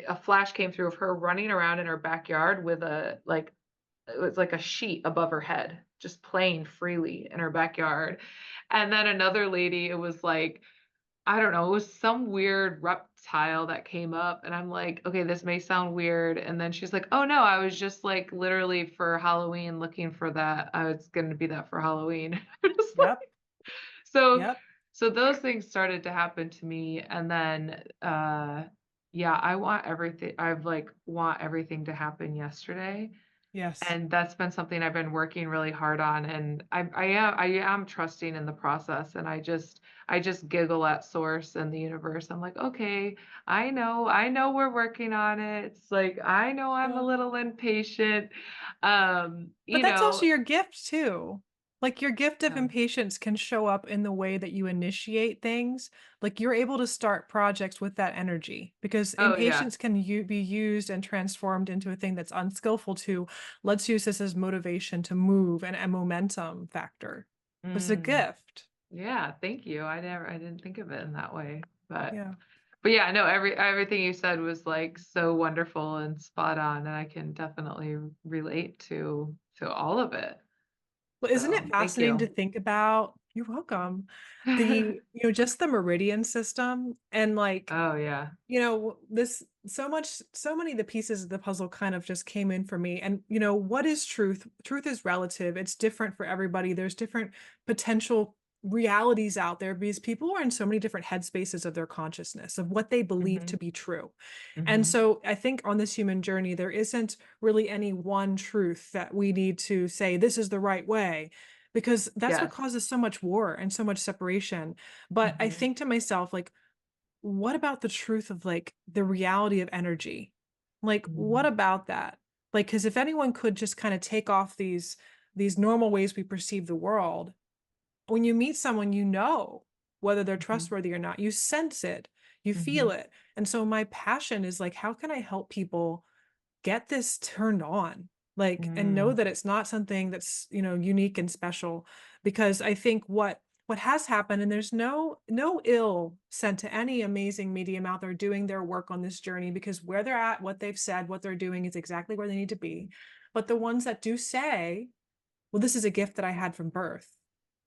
a flash came through of her running around in her backyard with it was like a sheet above her head, just playing freely in her backyard. And then another lady, it was like, I don't know, it was some weird reptile that came up, and I'm like, "Okay, this may sound weird," and then she's like, "Oh, no, I was just, like, literally for Halloween looking for that. I was gonna be that for Halloween." Just like Yep. so Yep. so those things started to happen to me, and then, yeah, I've, like, want everything to happen yesterday, Yes. and that's been something I've been working really hard on, and I am trusting in the process, and I just giggle at source and the universe. I'm like, "Okay, I know we're working on it." It's like, "I know I'm a Yeah. little impatient." But You that's also know your gift too. Like your gift of Yeah. impatience can show up in the way that you initiate things. Like you're able to start projects with that energy because Oh, yeah. impatience can be used and transformed into a thing that's unskillful to let's use this as motivation to move and a momentum factor. But it's a Mm. gift. Yeah, thank you. I didn't think of it in that way, but Yeah. But yeah, no, everything you said was, like, so wonderful and spot on, and I can definitely relate to all of it. Well, isn't it So, thank fascinating to you. think about? You're welcome. Just the meridian system and like Oh, yeah. this so many of the pieces of the puzzle kind of just came in for me. And, what is truth? Truth is relative. It's different for everybody. There's different potential realities out there because people are in so many different headspaces of their consciousness, of what they believe to Mhm, be true. And mhm. so I think on this human journey, there isn't really any one truth that we need to say, this is the right way, because that's what Yes. causes so much war and so much separation. But I Mhm, think to myself, like, what about the truth of like the reality of energy? Like, what mhm. about that? Like, because if anyone could just kind of take off these normal ways we perceive the world, when you meet someone, whether they're Mhm, trustworthy or not. You sense it, you feel mhm, it. And so my passion is like, how can I help people get this turned on? Like, and know mm. that it's not something that's, unique and special. Because I think what has happened, and there's no ill sent to any amazing medium out there doing their work on this journey, because where they're at, what they've said, what they're doing is exactly where they need to be. But the ones that do say, well, this is a gift that I had from birth.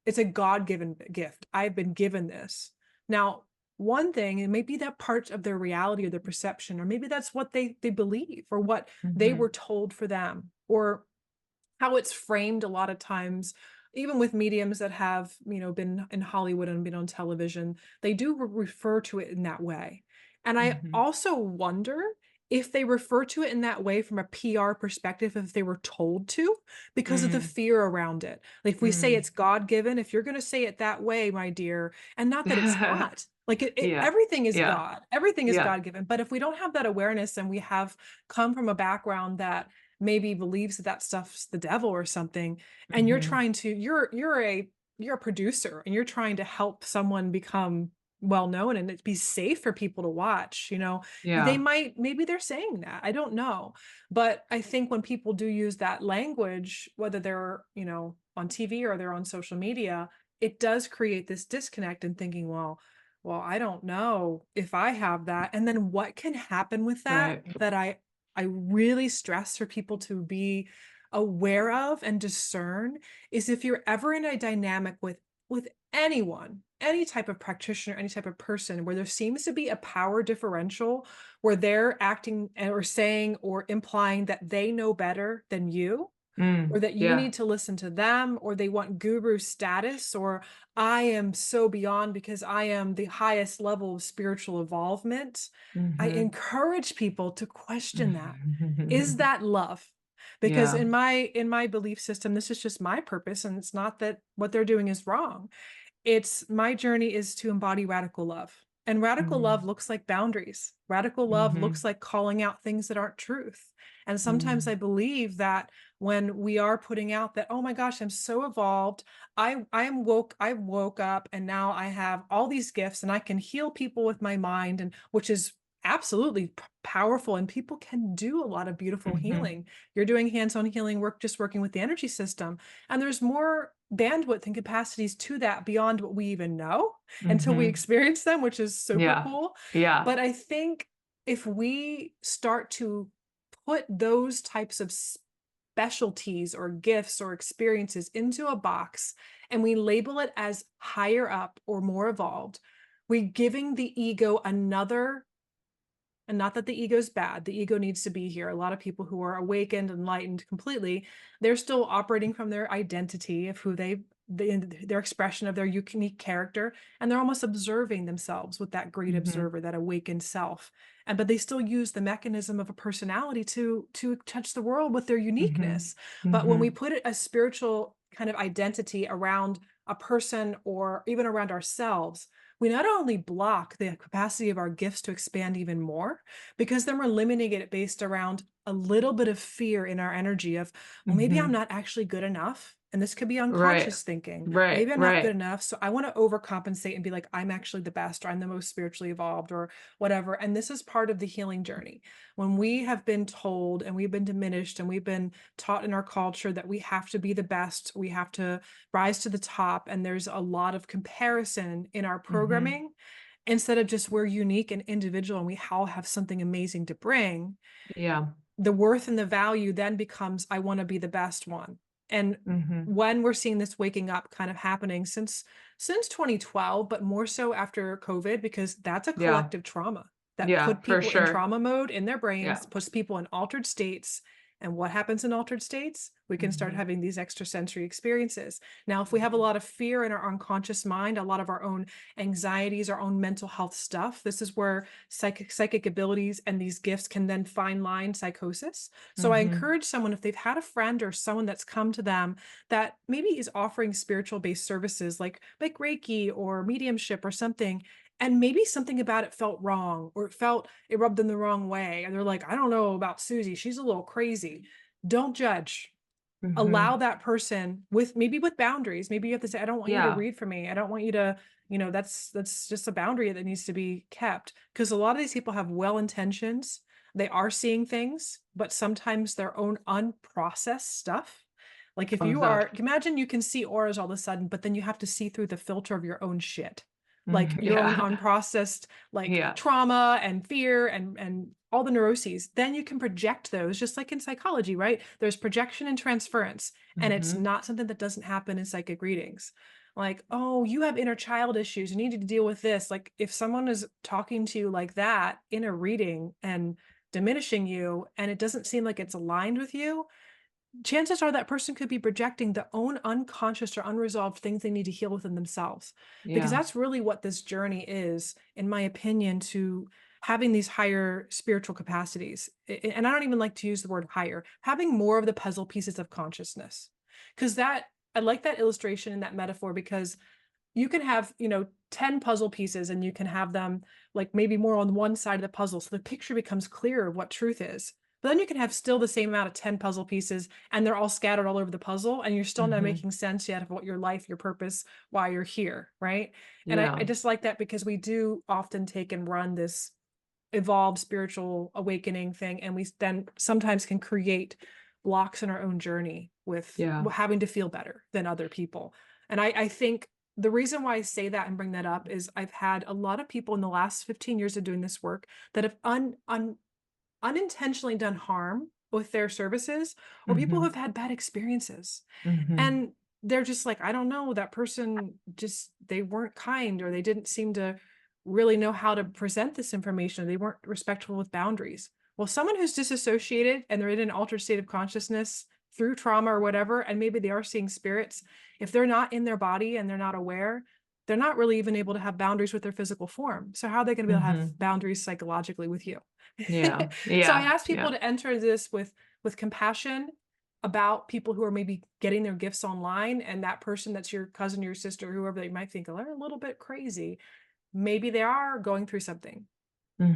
It's a God-given gift. I've been given this. Now, one thing, it may be that part of their reality or their perception, or maybe that's what they believe or what they were Mhm. told for them, or how it's framed a lot of times, even with mediums that have, been in Hollywood and been on television, they do refer to it in that way. And I Mhm. also wonder if they refer to it in that way from a PR perspective, if they were told to, because of the Mm, fear around it. Like if we say mm. it's God given, if you're going to say it that way, my dear, and not that it's not. Like Yeah. everything is Yeah. God, everything is Yeah. God given. But if we don't have that awareness and we have come from a background that maybe believes that that stuff's the devil or something, and Mhm. you're a producer and you're trying to help someone become well known and it be safe for people to watch, they Yeah. might, maybe they're saying that, I don't know. But I think when people do use that language, whether they're, on TV or they're on social media, it does create this disconnect and thinking, well, I don't know if I have that. And then what can happen with that Right. that I really stress for people to be aware of and discern is if you're ever in a dynamic with anyone, any type of practitioner, any type of person where there seems to be a power differential where they're acting or saying or implying that they know better than you, or Mm. that you Yeah. need to listen to them, or they want guru status, or I am so beyond because I am the highest level of spiritual involvement. I Mhm. encourage people to question that. Is that love? Because Yeah. in my belief system, this is just my purpose, and it's not that what they're doing is wrong. It's my journey is to embody radical love. And radical love Mm. looks like boundaries. Radical love looks Mhm. like calling out things that aren't truth. And sometimes Mm. I believe that when we are putting out that, oh my gosh, I'm so evolved. I woke up and now I have all these gifts and I can heal people with my mind, and which is absolutely powerful, and people can do a lot of beautiful Mhm. healing. You're doing hands-on healing work, just working with the energy system. And there's more bandwidth and capacities to that beyond what we even know until we Mhm. experience them, which is super Yeah. cool. Yeah. But I think if we start to put those types of specialties or gifts or experiences into a box and we label it as higher up or more evolved, we're giving the ego another, and not that the ego's bad, the ego needs to be here. A lot of people who are awakened, enlightened completely, they're still operating from their identity of who their expression of their unique character, and they're almost observing themselves with that great observer, that awakened self. But they still use the mechanism of a personality to touch the world with their uniqueness. But when we put a spiritual kind of identity around a person or even around ourselves, we not only block the capacity of our gifts to expand even more, because then we're limiting it based around a little bit of fear in our energy of, well, maybe I'm not actually good enough. And this could be Right. unconscious thinking. Right. Maybe I'm not good Right. enough. So I want to overcompensate and be like, I'm actually the best, or I'm the most spiritually evolved, or whatever. And this is part of the healing journey. When we have been told and we've been diminished and we've been taught in our culture that we have to be the best, we have to rise to the top, and there's a lot of comparison in our programming, instead of just we're unique and individual and we all have something amazing to bring, Yeah. the worth and the value then becomes, I want to be the best one. And when we're seeing this waking up kind of happening since 2012, but more so after COVID, because that's a Yeah. collective trauma that Yeah, put for people in sure. trauma mode in their Yeah. brains, puts people in altered states. And what happens in altered states? We can start having these extrasensory experiences. Now, if we have a lot of fear in our unconscious mind, a lot of our own anxieties, our own mental health stuff, this is where psychic abilities and these gifts can then fine line psychosis. So I encourage someone, if they've had a friend or someone that's come to them that maybe is offering spiritual based services like Reiki or mediumship or something, and maybe something about it felt wrong, or it rubbed them the wrong way, and they're like, I don't know about Susie, she's a little crazy. Don't judge. Allow that person with boundaries. Maybe you have to say, I don't want you to Yeah. read for me. I don't want you to, that's just a boundary that needs to be kept. Because a lot of these people have well intentions. They are seeing things, but sometimes their own unprocessed stuff. Like if Comes you up. imagine you can see auras all of a sudden, but then you have to see through the filter of your own shit, like your own Yeah. unprocessed Yeah. trauma and fear and all the neuroses. Then you can project those, just like in psychology, right? There's projection and transference, and it's not something that doesn't happen in psychic readings. Like, oh, you have inner child issues, you need to deal with this. Like if someone is talking to you like that in a reading and diminishing you, and it doesn't seem like it's aligned with you, chances are that person could be projecting their own unconscious or unresolved things they need to heal within themselves. Because Yeah. that's really what this journey is, in my opinion, to having these higher spiritual capacities. And I don't even like to use the word higher, having more of the puzzle pieces of consciousness. Because I like that illustration and that metaphor, because you can have 10 puzzle pieces and you can have them like maybe more on one side of the puzzle, so the picture becomes clearer of what truth is. But then you can have still the same amount of 10 puzzle pieces and they're all scattered all over the puzzle, and you're still not making sense yet of what your life, your purpose, why you're here, right? And I Yeah. just like that, because we do often take and run this evolved spiritual awakening thing, and we then sometimes can create blocks in our own journey with Yeah. having to feel better than other people. And I think the reason why I say that and bring that up is I've had a lot of people in the last 15 years of doing this work that have unintentionally done harm with their services, or people who have had bad experiences. And they're just like, I don't know, that person just, they weren't kind, or they didn't seem to really know how to present this information. They weren't respectful with boundaries. Well, someone who's disassociated and they're in an altered state of consciousness through trauma or whatever, and maybe they are seeing spirits, if they're not in their body and they're not aware, they're not really even able to have boundaries with their physical form. So how are they going to be able to have boundaries psychologically with you? Yeah. So I Yeah. ask people to enter this with compassion about people who are maybe getting their gifts online, and that person that's your cousin, your sister, whoever they might think, oh, they're a little bit crazy. Maybe they are going through something.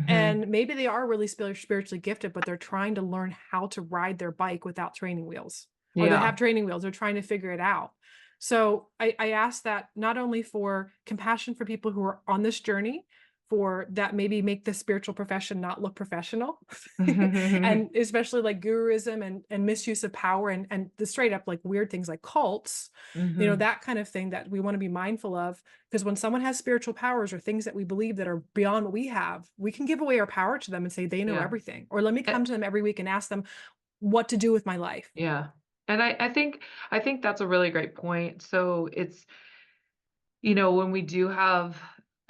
And maybe they are really spiritually gifted, but they're trying to learn how to ride their bike without training wheels, or they have training wheels. They're trying to figure it out. So I ask that not only for compassion for people who are on this journey, for that maybe make the spiritual profession not look professional, and especially like guruism and misuse of power and the straight up like weird things like cults, that kind of thing that we want to be mindful of. Because when someone has spiritual powers or things that we believe that are beyond what we have, we can give away our power to them and say they know Yeah. everything. Or let me come to them every week and ask them, what to do with my life. Yeah. And I think that's a really great point. So it's, when we do have,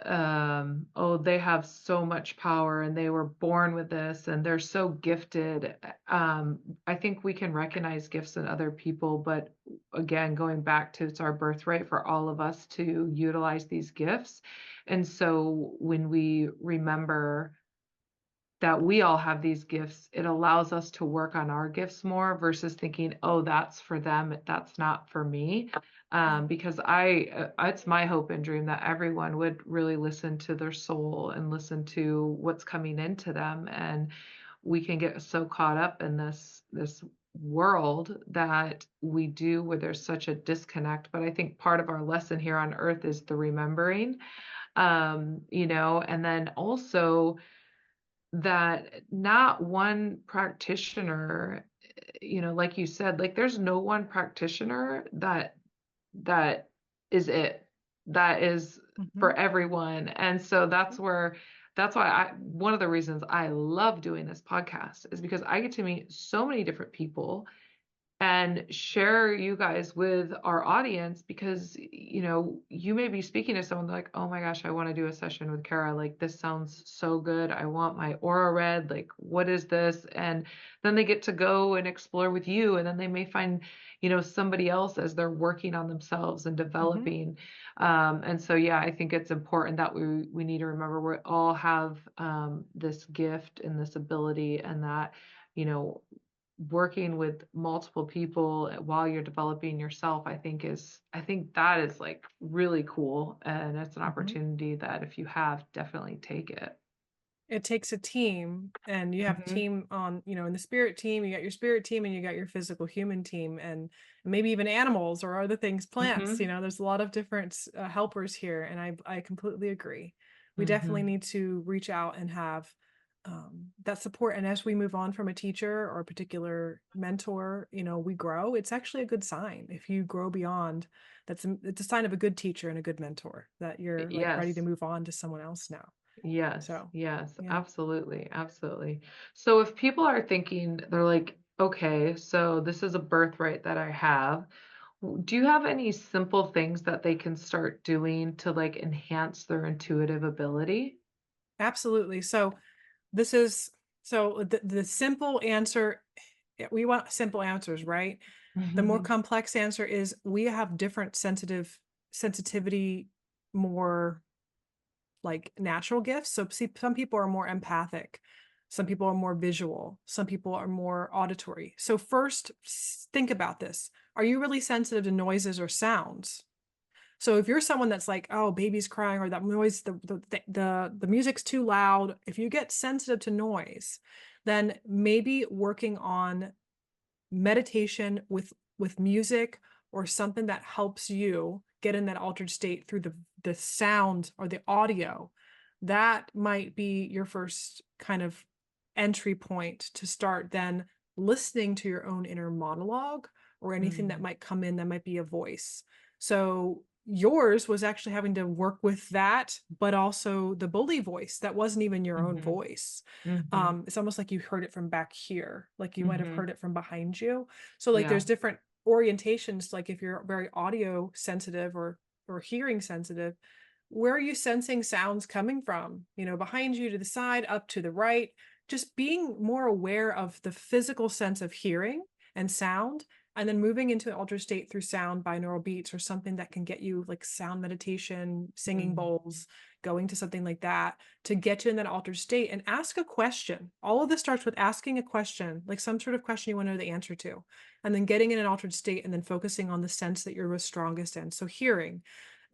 oh, they have so much power and they were born with this and they're so gifted. I think we can recognize gifts in other people, but again, going back to it's our birthright for all of us to utilize these gifts. And so when we remember that we all have these gifts, it allows us to work on our gifts more versus thinking, oh, that's for them, that's not for me. Yeah. Because it's my hope and dream that everyone would really listen to their soul and listen to what's coming into them. And we can get so caught up in this world that we do where there's such a disconnect. But I think part of our lesson here on earth is the remembering, and then also that not one practitioner, like you said, like there's no one practitioner that is it, that is for Mhm. everyone. And so that's why one of the reasons I love doing this podcast is because I get to meet so many different people and share you guys with our audience because you may be speaking to someone like, oh my gosh, I want to do a session with Kara, like this sounds so good, I want my aura read, like what is this? And then they get to go and explore with you, and then they may find somebody else as they're working on themselves and Mhm. developing. And so yeah, I think it's important that we need to remember we all have this gift and this ability, and that you know working with multiple people while you're developing yourself, I think that is like really cool. And it's an Mhm. opportunity that if you have, definitely take it. It takes a team, and you have a Hmm. team on, in the spirit team, you got your spirit team and you got your physical human team, and maybe even animals or other things, plants, Hmm. there's a lot of different helpers here. And I completely agree. We definitely Hmm. need to reach out and have that support. And as we move on from a teacher or a particular mentor, we grow. It's actually a good sign if you grow beyond. It's a sign of a good teacher and a good mentor, that you're like ready to Yes. move on to someone else now. Yes. So Yes. yeah. Absolutely. Absolutely. So if people are thinking, they're like, okay, so this is a birthright that I have. Do you have any simple things that they can start doing to like enhance their intuitive ability? Absolutely. So this is the simple answer. We want simple answers, right? The more complex answer is we have different sensitivity, more like natural gifts. So see, some people are more empathic, some people are more visual, some people are more auditory. So first, think about this. Are you really sensitive to noises or sounds? So if you're someone that's like, oh, baby's crying, or that noise, the music's too loud, if you get sensitive to noise, then maybe working on meditation with music or something that helps you get in that altered state through the sound or the audio, that might be your first kind of entry point to start then listening to your own inner monologue or anything that Mm, might come in that might be a voice. So yours was actually having to work with that, but also the bully voice that wasn't even your own mhm, voice. mhm, It's almost like you heard it from back here, like you might have mhm. heard it from behind you. So like Yeah. there's different orientations. Like if you're very audio sensitive or hearing sensitive, where are you sensing sounds coming from? Behind you, to the side, up to the right. Just being more aware of the physical sense of hearing and sound, and then moving into an altered state through sound, binaural beats, or something that can get you like sound meditation, singing Mm, bowls, going to something like that to get you in that altered state. And ask a question. All of this starts with asking a question, like some sort of question you want to know the answer to, and then getting in an altered state and then focusing on the sense that you're most strongest in. So hearing,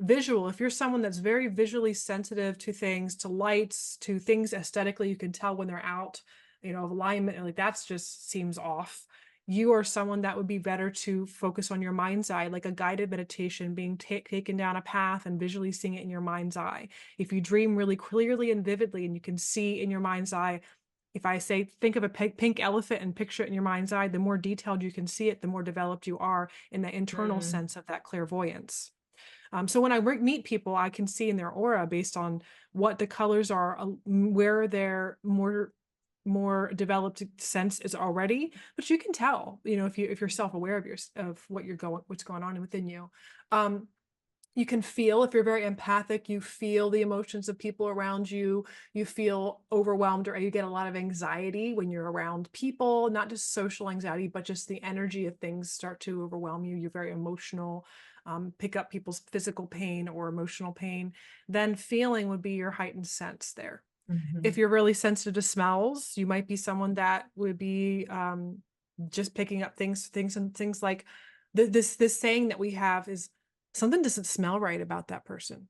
visual, if you're someone that's very visually sensitive to things, to lights, to things aesthetically, you can tell when they're out, of alignment, and like that's just seems off. You are someone that would be better to focus on your mind's eye, like a guided meditation, being taken down a path and visually seeing it in your mind's eye. If you dream really clearly and vividly and you can see in your mind's eye, if I say, think of a pink elephant and picture it in your mind's eye, the more detailed you can see it, the more developed you are in the internal mm, sense of that clairvoyance. So when I meet people, I can see in their aura based on what the colors are, where they're more more developed sense is already, but you can tell, if you're self-aware of what's going on within you. Um, you can feel, if you're very empathic, you feel the emotions of people around you. You feel overwhelmed, or you get a lot of anxiety when you're around people, not just social anxiety, but just the energy of things start to overwhelm you. You're very emotional, pick up people's physical pain or emotional pain. Then feeling would be your heightened sense there. If Mhm. you're really sensitive to smells, you might be someone that would be just picking up things like this saying that we have is, something doesn't smell right about that person.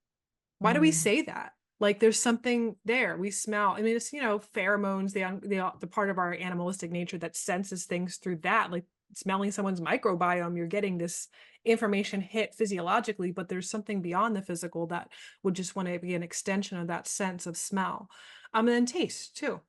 Why do we Mm. say that? Like there's something there. We smell. I mean, it's, pheromones, the part of our animalistic nature that senses things through that. Like smelling someone's microbiome, you're getting this information hit physiologically, but there's something beyond the physical that would just want to be an extension of that sense of smell. And then taste too.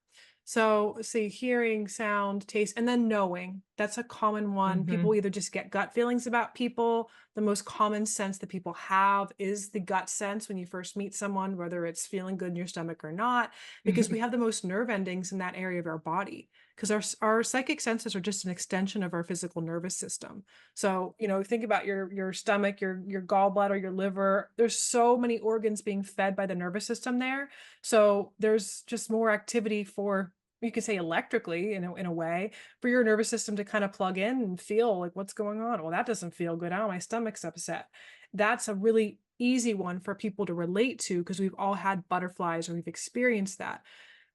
So, see, hearing, sound, taste, and then knowing. That's a common one. People Mhm. either just get gut feelings about people. The most common sense that people have is the gut sense when you first meet someone, whether it's feeling good in your stomach or not, because we have the most nerve endings in that area of our body. Because our psychic senses are just an extension of our physical nervous system. So, think about your stomach, your gallbladder, your liver. There's so many organs being fed by the nervous system there. So there's just more activity for, you could say electrically in a way, for your nervous system to kind of plug in and feel like what's going on. Well, that doesn't feel good. Oh, my stomach's upset. That's a really easy one for people to relate to because we've all had butterflies or we've experienced that.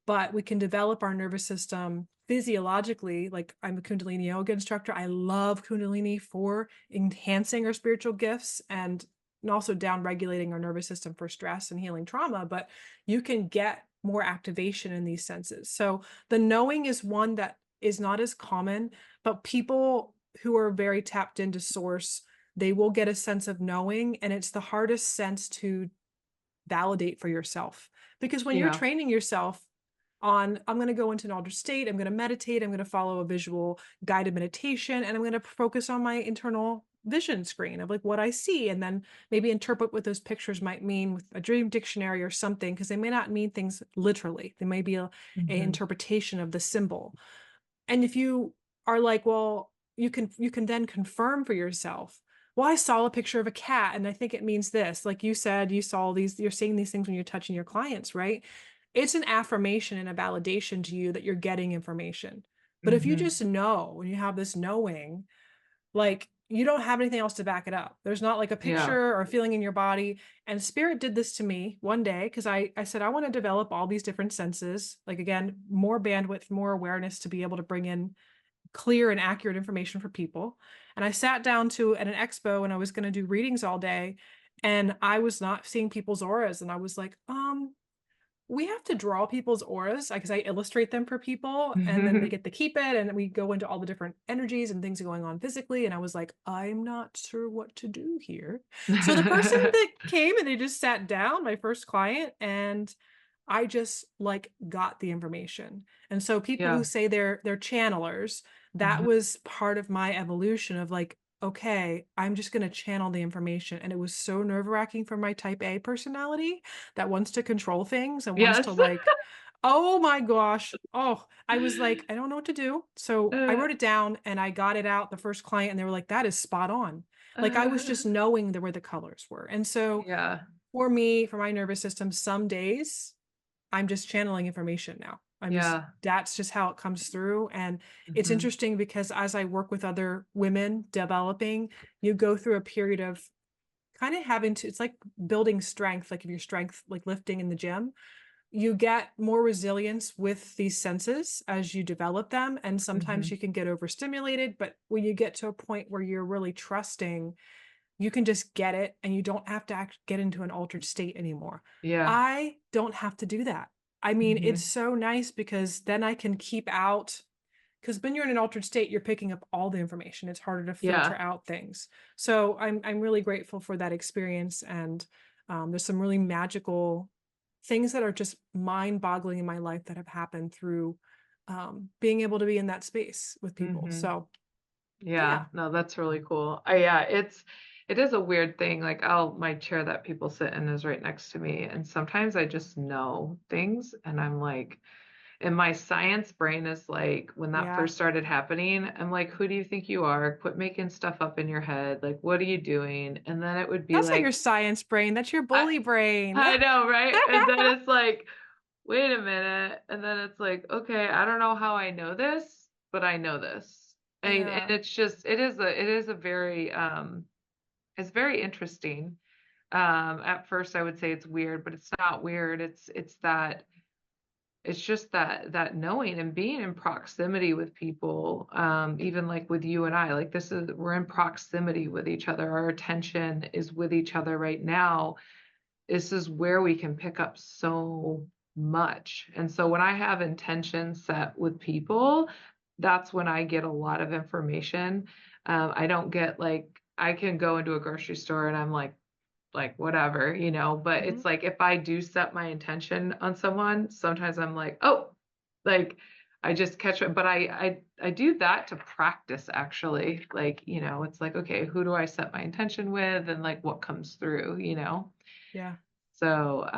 But we can develop our nervous system physiologically. Like, I'm a Kundalini yoga instructor. I love Kundalini for enhancing our spiritual gifts and also down regulating our nervous system for stress and healing trauma. But you can get more activation in these senses. So the knowing is one that is not as common, but people who are very tapped into source, they will get a sense of knowing. And it's the hardest sense to validate for yourself. Because when you're Yeah. training yourself on, I'm going to go into an altered state, I'm going to meditate, I'm going to follow a visual guided meditation, and I'm going to focus on my internal vision screen of like what I see, and then maybe interpret what those pictures might mean with a dream dictionary or something, because they may not mean things literally. They may be a Mhm. interpretation of the symbol. And if you are like, well, you can then confirm for yourself. Well, I saw a picture of a cat and I think it means this. Like you said, you're seeing these things when you're touching your clients, right? It's an affirmation and a validation to you that you're getting information. But if you Mhm. just know, when you have this knowing, like you don't have anything else to back it up. There's not like a Yeah. picture or a feeling in your body. And spirit did this to me one day because I said, I want to develop all these different senses. Like, again, more bandwidth, more awareness to be able to bring in clear and accurate information for people. And I sat down at an expo and I was going to do readings all day. And I was not seeing people's auras. And I was like, we have to draw people's auras because I illustrate them for people and then they get to keep it. And we go into all the different energies and things going on physically. And I was like, I'm not sure what to do here. So the person that came and they just sat down, my first client, and I just like got the information. And so people who Yeah. say they're channelers, that Mhm. was part of my evolution of like, okay, I'm just going to channel the information. And it was so nerve-wracking for my type A personality that wants to control things and wants to Yes. like, oh my gosh. Oh, I was like, I don't know what to do. So I Uh, wrote it down and I got it out the first client and they were like, that is spot on. Like I was uh, just knowing where the colors were. And so yeah. for me, for my nervous system, some days I'm just channeling information now. Yeah. That's just how it comes through. And it's Mhm. interesting because as I work with other women developing, you go through a period of kind of having to, it's like building strength, like if your strength, like lifting in the gym, you get more resilience with these senses as you develop them. And sometimes Mhm. you can get overstimulated, but when you get to a point where you're really trusting, you can just get it and you don't have to get into an altered state anymore. Yeah. I don't have to do that. I mean, it's Mhm. so nice because then I can keep out, because when you're in an altered state, you're picking up all the information. It's harder to filter Yeah. out things. So I'm really grateful for that experience. And there's some really magical things that are just mind-boggling in my life that have happened through being able to be in that space with people. Mhm. So yeah. Yeah. No, that's really cool. Yeah, it is a weird thing. Like my chair that people sit in is right next to me, and sometimes I just know things and I'm like, And my science brain is like, when that Yeah. first started happening, I'm like, who do you think you are? Quit making stuff up in your head. Like, what are you doing? And then it would be That's not your like, science brain. That's your I, bully brain. I know, right? And then it's like, wait a minute. And then it's like, okay, I don't know how I know this, but I know this. I mean, and Yeah. it's just, it is a very, it's very interesting. At first I would say it's weird, but it's not weird. It's just that knowing and being in proximity with people, even like with you and I, like we're in proximity with each other. Our attention is with each other right now. This is where we can pick up so much. And so when I have intention set with people, that's when I get a lot of information. I don't get like, I can go into a grocery store and I'm like whatever, but Mhm. it's like if I do set my intention on someone, sometimes I'm like, oh, like I just catch it. But I do that to practice actually. Like, it's like, okay, who do I set my intention with and like what comes through? Yeah. So,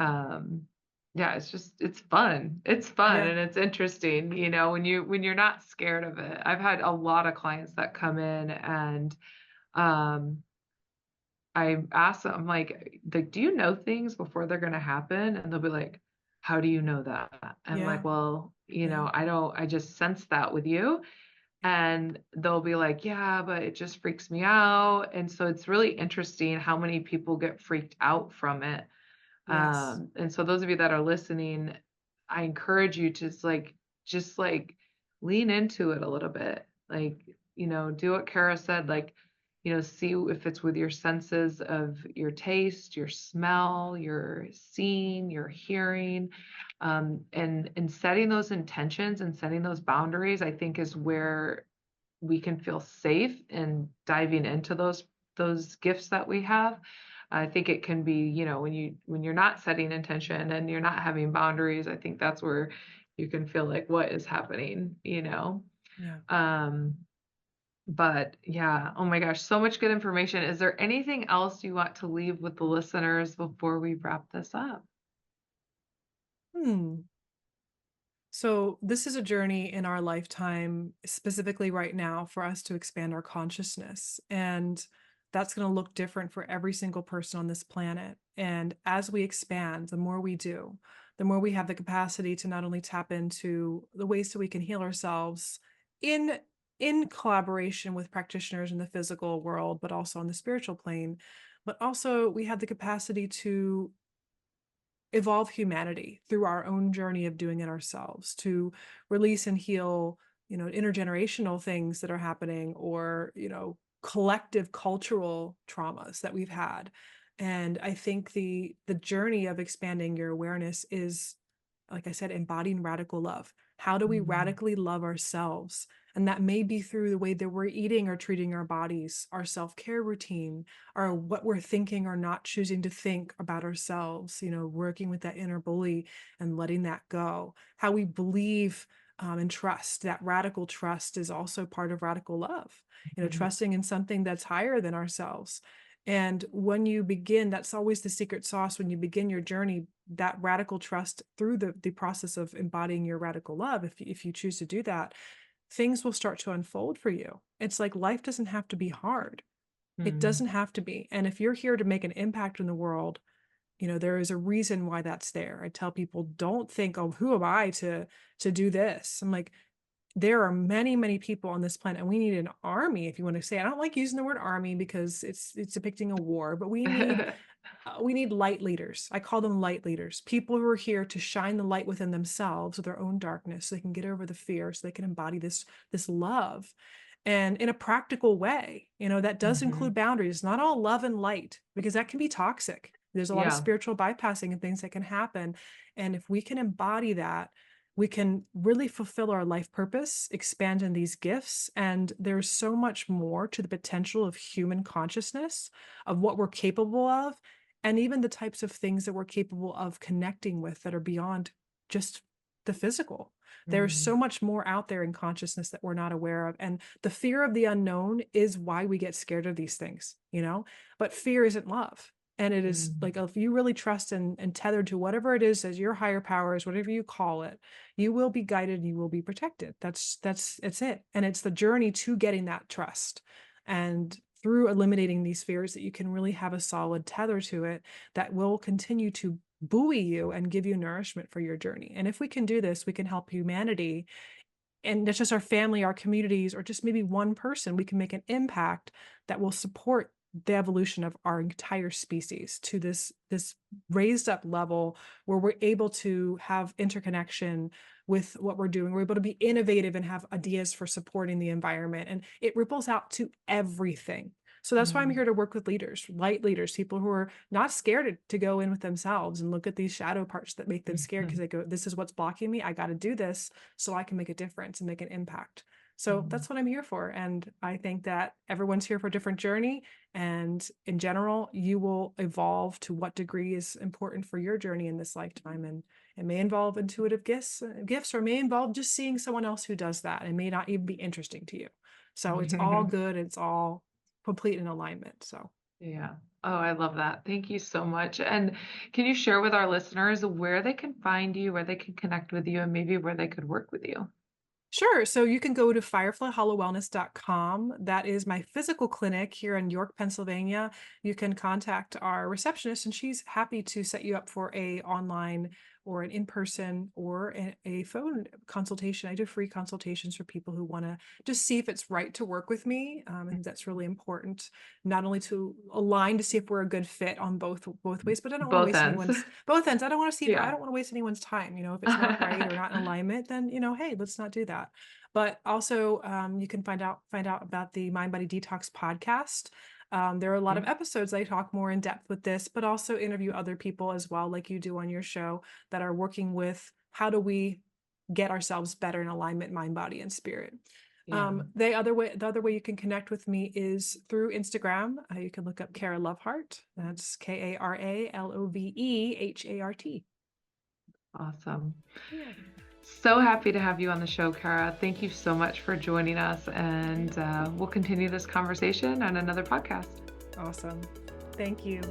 yeah, it's fun. It's fun Yeah. and it's interesting, when you're not scared of it. I've had a lot of clients that come in and um I ask them, I'm like, do you know things before they're going to happen? And they'll be like, how do you know that? And I'm like, Yeah. well, Yeah. I just sense that with you. And they'll be like, yeah, but it just freaks me out. And so it's really interesting how many people get freaked out from it. Yes. And so those of you that are listening, I encourage you to just like lean into it a little bit. Like, do what Kara said, like, see if it's with your senses of your taste, your smell, your seeing, your hearing, and setting those intentions and setting those boundaries, I think is where we can feel safe in diving into those gifts that we have. I think it can be, when you're not setting intention and you're not having boundaries, I think that's where you can feel like what is happening. Yeah. Um, but yeah, oh my gosh, so much good information. Is there anything else you want to leave with the listeners before we wrap this up? Hmm. So this is a journey in our lifetime, specifically right now, for us to expand our consciousness. And that's going to look different for every single person on this planet. And as we expand, the more we do, the more we have the capacity to not only tap into the ways that we can heal ourselves in in collaboration with practitioners in the physical world, but also on the spiritual plane. But also we have the capacity to evolve humanity through our own journey of doing it ourselves, to release and heal, intergenerational things that are happening, or, collective cultural traumas that we've had. And I think the journey of expanding your awareness is, like I said, embodying radical love. How do we Mm, radically love ourselves? And that may be through the way that we're eating or treating our bodies, our self-care routine, or what we're thinking or not choosing to think about ourselves, working with that inner bully and letting that go. How we believe and trust. That radical trust is also part of radical love, mhm, trusting in something that's higher than ourselves. And when you begin, that's always the secret sauce. When you begin your journey, that radical trust through the process of embodying your radical love, if you choose to do that, things will start to unfold for you. It's like life doesn't have to be hard. It mm. doesn't have to be. And if you're here to make an impact in the world, there is a reason why that's there. I tell people, don't think, oh, who am I to do this? I'm like, there are many, many people on this planet, and we need an army, if you want to say. I don't like using the word army because it's depicting a war, but we need light leaders. I call them light leaders, people who are here to shine the light within themselves with their own darkness, so they can get over the fear, so they can embody this love, and in a practical way. That does include Mhm. boundaries. Not all love and light, because that can be toxic. There's a lot of Yeah. spiritual bypassing and things that can happen. And if we can embody that, we can really fulfill our life purpose, expand in these gifts. And there's so much more to the potential of human consciousness, of what we're capable of, and even the types of things that we're capable of connecting with that are beyond just the physical. There's Mm. so much more out there in consciousness that we're not aware of. And the fear of the unknown is why we get scared of these things, but fear isn't love. And it is like, if you really trust and tethered to whatever it is as your higher powers, whatever you call it, you will be guided, you will be protected. It's it. And it's the journey to getting that trust. And through eliminating these fears, that you can really have a solid tether to it that will continue to buoy you and give you nourishment for your journey. And if we can do this, we can help humanity, and it's just our family, our communities, or just maybe one person. We can make an impact that will support the evolution of our entire species to this raised up level where we're able to have interconnection with what we're doing. We're able to be innovative and have ideas for supporting the environment, and it ripples out to everything. So that's why I'm here to work with leaders, light leaders, people who are not scared to go in with themselves and look at these shadow parts that make them scared, because they go, this is what's blocking me. I got to do this so I can make a difference and make an impact. So that's what I'm here for. And I think that everyone's here for a different journey. And in general, you will evolve to what degree is important for your journey in this lifetime. And it may involve intuitive gifts, or may involve just seeing someone else who does that. It may not even be interesting to you. So it's all good. It's all complete in alignment. So Yeah. Oh, I love that. Thank you so much. And can you share with our listeners where they can find you, where they can connect with you, and maybe where they could work with you? sure. So you can go to fireflyhollowwellness.com. That is my physical clinic here in York, Pennsylvania. You can contact our receptionist, and she's happy to set you up for a online or an in-person or a phone consultation. I do free consultations for people who want to just see if it's right to work with me. And that's really important, not only to align to see if we're a good fit on both ways, but I don't want to Both waste ends. anyone's both ends. I don't want to see, I Yeah. don't want to waste anyone's time. If it's not right or not in alignment, then, hey, let's not do that. But also, you can find out about the Mind Body Detox podcast. There are a lot of episodes I talk more in depth with this, but also interview other people as well, like you do on your show, that are working with how do we get ourselves better in alignment, mind, body, and spirit. Yeah. The other way you can connect with me is through Instagram. You can look up Kara Lovehart. That's KaraLovehart. Awesome. Yeah. So happy to have you on the show, Kara. Thank you so much for joining us, and we'll continue this conversation on another podcast. Awesome. Thank you.